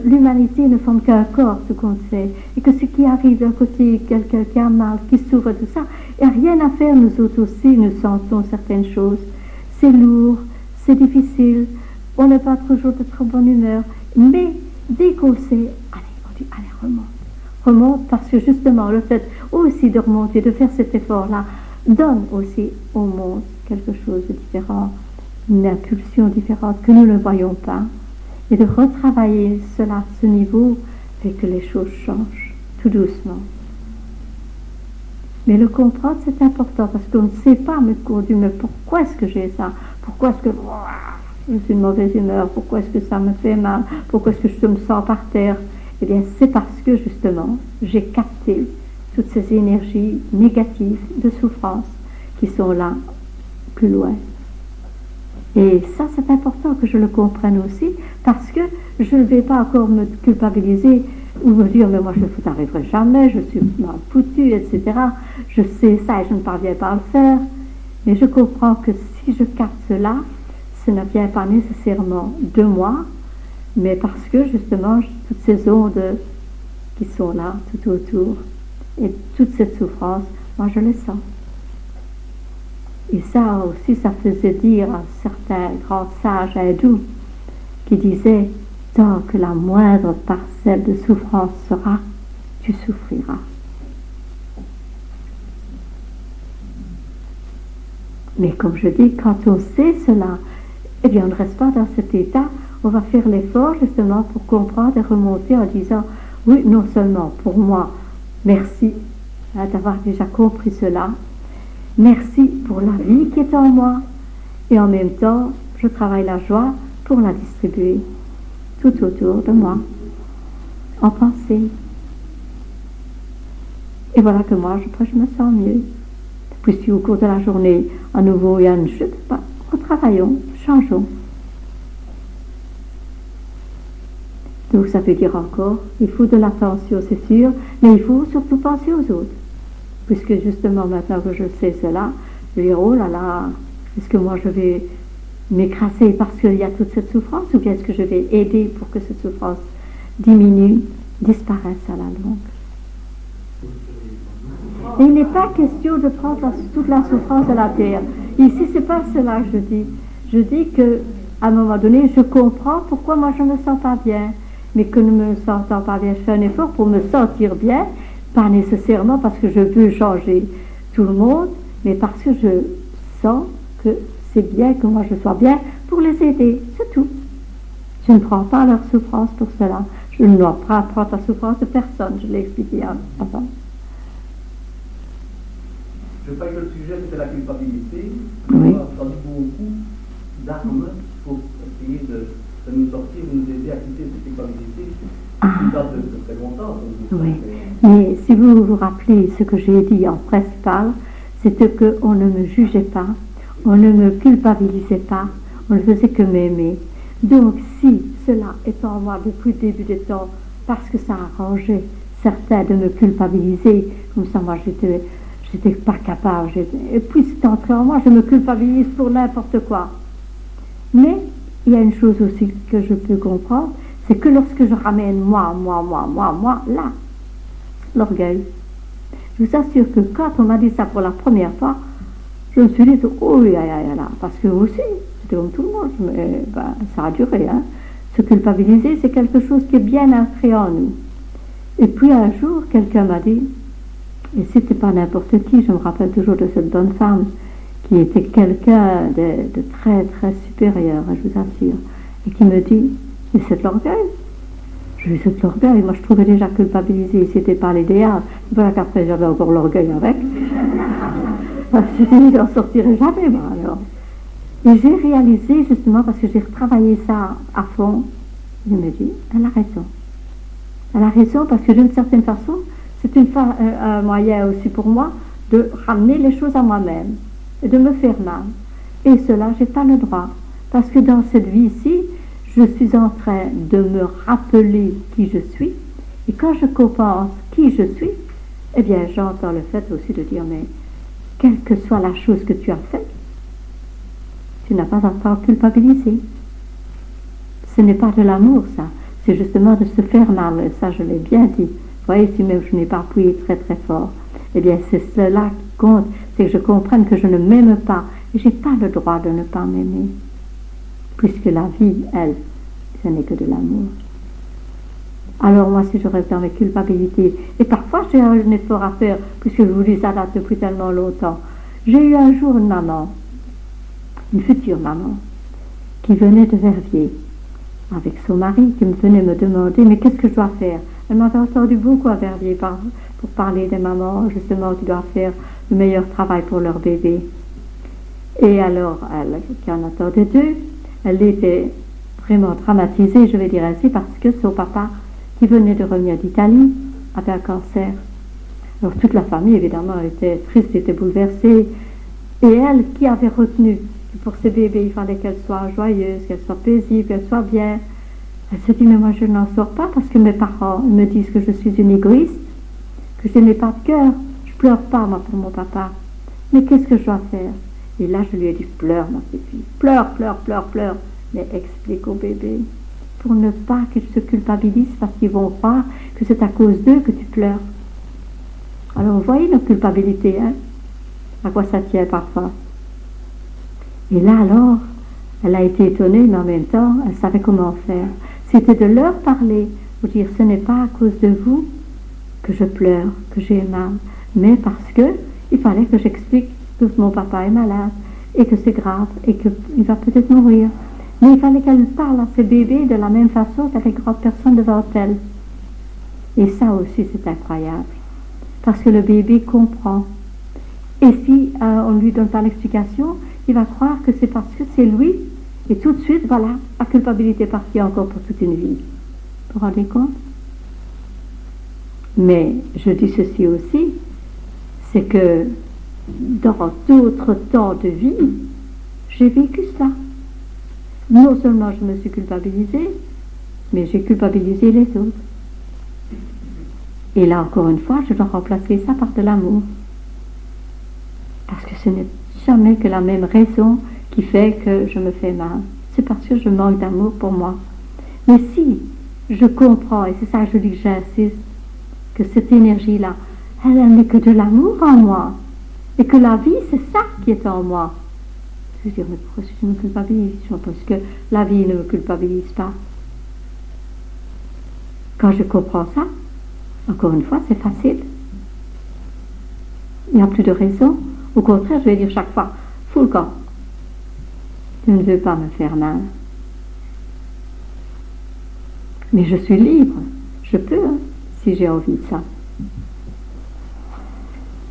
l'humanité ne forme qu'un corps, ce qu'on sait. Et que ce qui arrive d'un côté, quelqu'un qui a mal, qui souffre, tout ça, il n'y a rien à faire, nous autres aussi, nous sentons certaines choses. C'est lourd, c'est difficile, on n'est pas toujours de trop bonne humeur. Mais dès qu'on sait, allez, on dit, allez, remonte. remonte parce que justement le fait aussi de remonter, de faire cet effort-là, donne aussi au monde quelque chose de différent, une impulsion différente que nous ne voyons pas. Et de retravailler cela à ce niveau fait que les choses changent, tout doucement. Mais le comprendre, c'est important parce qu'on ne sait pas, mais qu'on dit, mais pourquoi est-ce que j'ai ça? Pourquoi est-ce que je suis une mauvaise humeur? Pourquoi est-ce que ça me fait mal? Pourquoi est-ce que je me sens par terre? Eh bien, c'est parce que, justement, j'ai capté toutes ces énergies négatives de souffrance qui sont là, plus loin. Et ça, c'est important que je le comprenne aussi, parce que je ne vais pas encore me culpabiliser ou me dire, mais moi, je n'y arriverai jamais, je suis mal foutue, etc. Je sais ça et je ne parviens pas à le faire. Mais je comprends que si je capte cela, ce ne vient pas nécessairement de moi, mais parce que, justement, toutes ces ondes qui sont là, tout autour, et toute cette souffrance, moi, je les sens. Et ça aussi, ça faisait dire à certains grands sages hindous qui disaient, tant que la moindre parcelle de souffrance sera, tu souffriras. Mais comme je dis, quand on sait cela, eh bien on ne reste pas dans cet état, on va faire l'effort justement pour comprendre et remonter en disant, oui, non seulement pour moi, merci d'avoir déjà compris cela, merci pour la vie qui est en moi, et en même temps, je travaille la joie pour la distribuer tout autour de moi, en pensée. Et voilà que moi, je me sens mieux. Puis si au cours de la journée, à nouveau, il y a une chute, retravaillons, changeons. Donc ça veut dire encore, il faut de l'attention, c'est sûr, mais il faut surtout penser aux autres. Puisque justement, maintenant que je sais cela, je vais dire, oh là là, est-ce que moi je vais m'écraser parce qu'il y a toute cette souffrance, ou bien est-ce que je vais aider pour que cette souffrance diminue, disparaisse à la longue? Et il n'est pas question de prendre toute la souffrance de la terre. Ici, c'est pas cela que je dis. Je dis que, à un moment donné, je comprends pourquoi moi je ne me sens pas bien, mais que ne me sentant pas bien, je fais un effort pour me sentir bien, pas nécessairement parce que je veux changer tout le monde, mais parce que je sens que c'est bien que moi je sois bien pour les aider, c'est tout. Je ne prends pas leur souffrance pour cela. Je ne dois pas prendre la souffrance de personne, je l'ai expliqué avant. Je crois que le sujet c'était la culpabilité. Oui. On a entendu beaucoup d'armes pour essayer de nous sortir, de nous aider à quitter cette culpabilité. Qui date de très longtemps. Oui. Mais si vous vous rappelez ce que j'ai dit en principal, c'était qu'on ne me jugeait pas, on ne me culpabilisait pas, on ne faisait que m'aimer. Donc si cela est en moi depuis le début des temps, parce que ça arrangeait certains de me culpabiliser, comme ça moi j'étais pas capable, et puis c'est entré en moi, je me culpabilise pour n'importe quoi. Mais il y a une chose aussi que je peux comprendre, c'est que lorsque je ramène moi, là, l'orgueil. Je vous assure que quand on m'a dit ça pour la première fois, je me suis dit, oh là, parce que aussi, c'était comme tout le monde, mais, ça a duré, hein. Se culpabiliser, c'est quelque chose qui est bien inscrit en nous. Et puis un jour, quelqu'un m'a dit, et c'était pas n'importe qui, je me rappelle toujours de cette bonne femme, qui était quelqu'un de très très supérieur, je vous assure, et qui me dit, mais c'est de l'orgueil. Je lui ai dit, c'est de l'orgueil. Moi, je trouvais déjà culpabilisé, c'était pas l'idéal. Voilà qu'après, j'avais encore l'orgueil avec. Je me suis dit, j'en sortirai jamais, moi, alors. Et j'ai réalisé, justement, parce que j'ai retravaillé ça à fond, je me dis, elle a raison. Elle a raison, parce que d'une certaine façon, c'est un moyen aussi pour moi de ramener les choses à moi-même et de me faire mal. Et cela, j'ai pas le droit. Parce que dans cette vie-ci, je suis en train de me rappeler qui je suis. Et quand je comprends qui je suis, eh bien, j'entends le fait aussi de dire, mais quelle que soit la chose que tu as faite, tu n'as pas à t'en culpabiliser. Ce n'est pas de l'amour, ça. C'est justement de se faire mal. Et ça, je l'ai bien dit. Vous voyez, si même je n'ai pas appuyé très très fort, eh bien, c'est cela qui compte. C'est que je comprenne que je ne m'aime pas. Et je n'ai pas le droit de ne pas m'aimer. Puisque la vie, elle, ce n'est que de l'amour. Alors moi, si je reste dans mes culpabilités, et parfois j'ai un effort à faire, puisque je vous dis ça date depuis tellement longtemps. J'ai eu un jour une maman, une future maman, qui venait de Verviers, avec son mari, qui me venait me demander, mais qu'est-ce que je dois faire? Elle m'avait entendu beaucoup à Verviers pour parler des mamans, justement, qui doivent faire le meilleur travail pour leur bébé. Et alors, elle, qui en attendait deux, elle était vraiment traumatisée, je vais dire ainsi, parce que son papa, qui venait de revenir d'Italie, avait un cancer. Alors toute la famille, évidemment, était triste, était bouleversée. Et elle, qui avait retenu que pour ce bébé, il fallait qu'elle soit joyeuse, qu'elle soit paisible, qu'elle soit bien, elle se dit, mais moi je n'en sors pas parce que mes parents me disent que je suis une égoïste, que je n'ai pas de cœur, je pleure pas, moi, pour mon papa. Mais qu'est-ce que je dois faire? Et là, je lui ai dit, pleure, ma petite fille, pleure, pleure, pleure, pleure, mais explique au bébé, pour ne pas qu'ils se culpabilisent parce qu'ils vont croire que c'est à cause d'eux que tu pleures. Alors, vous voyez notre culpabilité, hein? À quoi ça tient parfois. Et là, alors, elle a été étonnée, mais en même temps, elle savait comment faire. C'était de leur parler, pour dire, ce n'est pas à cause de vous que je pleure, que j'ai mal, mais parce que il fallait que j'explique que mon papa est malade, et que c'est grave, et qu'il va peut-être mourir. Mais il fallait qu'elle parle à ses bébés de la même façon qu'avec grande personne devant elle. Et ça aussi, c'est incroyable. Parce que le bébé comprend. Et si on ne lui donne pas l'explication, il va croire que c'est parce que c'est lui. Et tout de suite, voilà, la culpabilité est partie encore pour toute une vie. Vous vous rendez compte? Mais je dis ceci aussi, c'est que dans d'autres temps de vie, j'ai vécu cela. Non seulement je me suis culpabilisée, mais j'ai culpabilisé les autres. Et là, encore une fois, je dois remplacer ça par de l'amour. Parce que ce n'est jamais que la même raison qui fait que je me fais mal. C'est parce que je manque d'amour pour moi. Mais si je comprends, et c'est ça que je dis que j'insiste, que cette énergie-là, elle n'est que de l'amour en moi. Et que la vie, c'est ça qui est en moi. Je veux dire, mais pourquoi je me culpabilise? Parce que la vie ne me culpabilise pas. Quand je comprends ça, encore une fois, c'est facile. Il n'y a plus de raison. Au contraire, je vais dire chaque fois, fous le camp. Je ne veux pas me faire mal. Mais je suis libre. Je peux, hein, si j'ai envie de ça.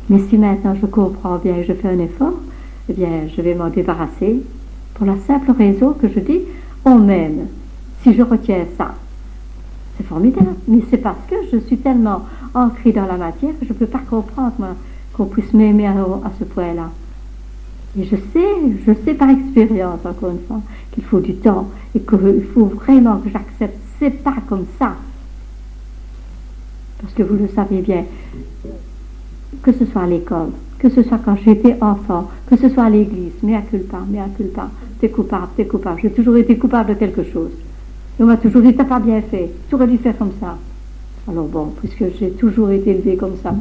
Mais si maintenant je comprends bien et je fais un effort, eh bien, je vais m'en débarrasser pour la simple raison que je dis, on m'aime. Si je retiens ça, c'est formidable. Mais c'est parce que je suis tellement ancrée dans la matière que je ne peux pas comprendre, moi, qu'on puisse m'aimer à ce point-là. Et je sais par expérience, encore une fois, qu'il faut du temps et qu'il faut vraiment que j'accepte. C'est pas comme ça. Parce que vous le savez bien, que ce soit à l'école, que ce soit quand j'étais enfant, que ce soit à l'église, mea culpa, t'es coupable. J'ai toujours été coupable de quelque chose. Et on m'a toujours dit, t'as pas bien fait, tu aurais dû faire comme ça. Alors bon, puisque j'ai toujours été élevée comme ça,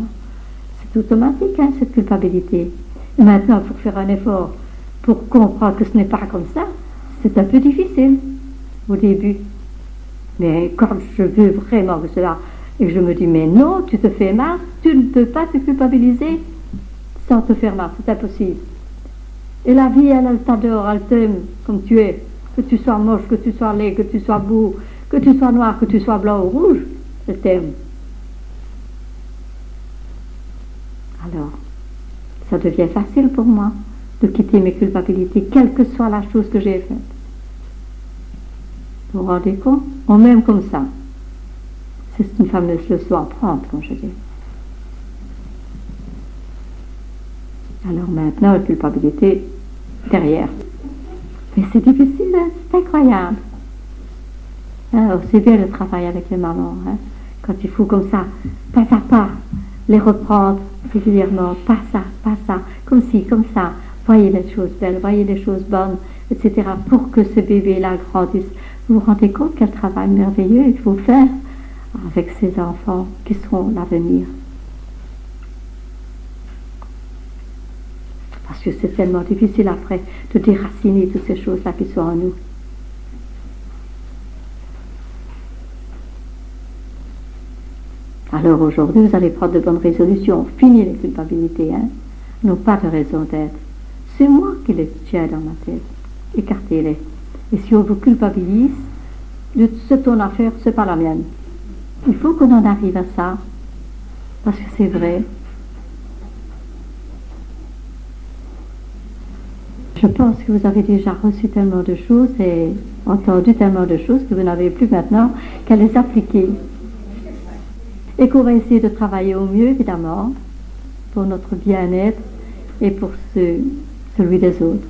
c'est automatique, hein, cette culpabilité. Et maintenant, pour faire un effort, pour comprendre que ce n'est pas comme ça, c'est un peu difficile au début. Mais quand je veux vraiment que cela, et que je me dis, mais non, tu te fais mal, tu ne peux pas te culpabiliser sans te faire mal, c'est impossible. Et la vie, elle t'adore, elle t'aime comme tu es. Que tu sois moche, que tu sois laid, que tu sois beau, que tu sois noir, que tu sois blanc ou rouge, elle t'aime. Alors, ça devient facile pour moi de quitter mes culpabilités, quelle que soit la chose que j'ai faite. Vous vous rendez compte? On m'aime comme ça. C'est une fameuse leçon à prendre, comme je dis. Alors maintenant, la culpabilité derrière. Mais c'est difficile, hein? C'est incroyable. Hein, c'est bien le travail avec les mamans, hein? Quand il faut comme ça, pas à pas, les reprendre régulièrement, pas ça, comme ci, comme ça. Voyez les choses belles, voyez les choses bonnes, etc. pour que ce bébé-là grandisse. Vous vous rendez compte quel travail merveilleux il faut faire avec ces enfants qui seront l'avenir. Parce que c'est tellement difficile après de déraciner toutes ces choses-là qui sont en nous. Alors aujourd'hui, vous allez prendre de bonnes résolutions. Fini les culpabilités, hein. N'ont pas de raison d'être. C'est moi qui les tiens dans ma tête. Écartez-les. Et si on vous culpabilise, c'est ton affaire, c'est pas la mienne. Il faut qu'on en arrive à ça, parce que c'est vrai. Je pense que vous avez déjà reçu tellement de choses et entendu tellement de choses que vous n'avez plus maintenant qu'à les appliquer. Et qu'on va essayer de travailler au mieux, évidemment, pour notre bien-être et pour celui des autres.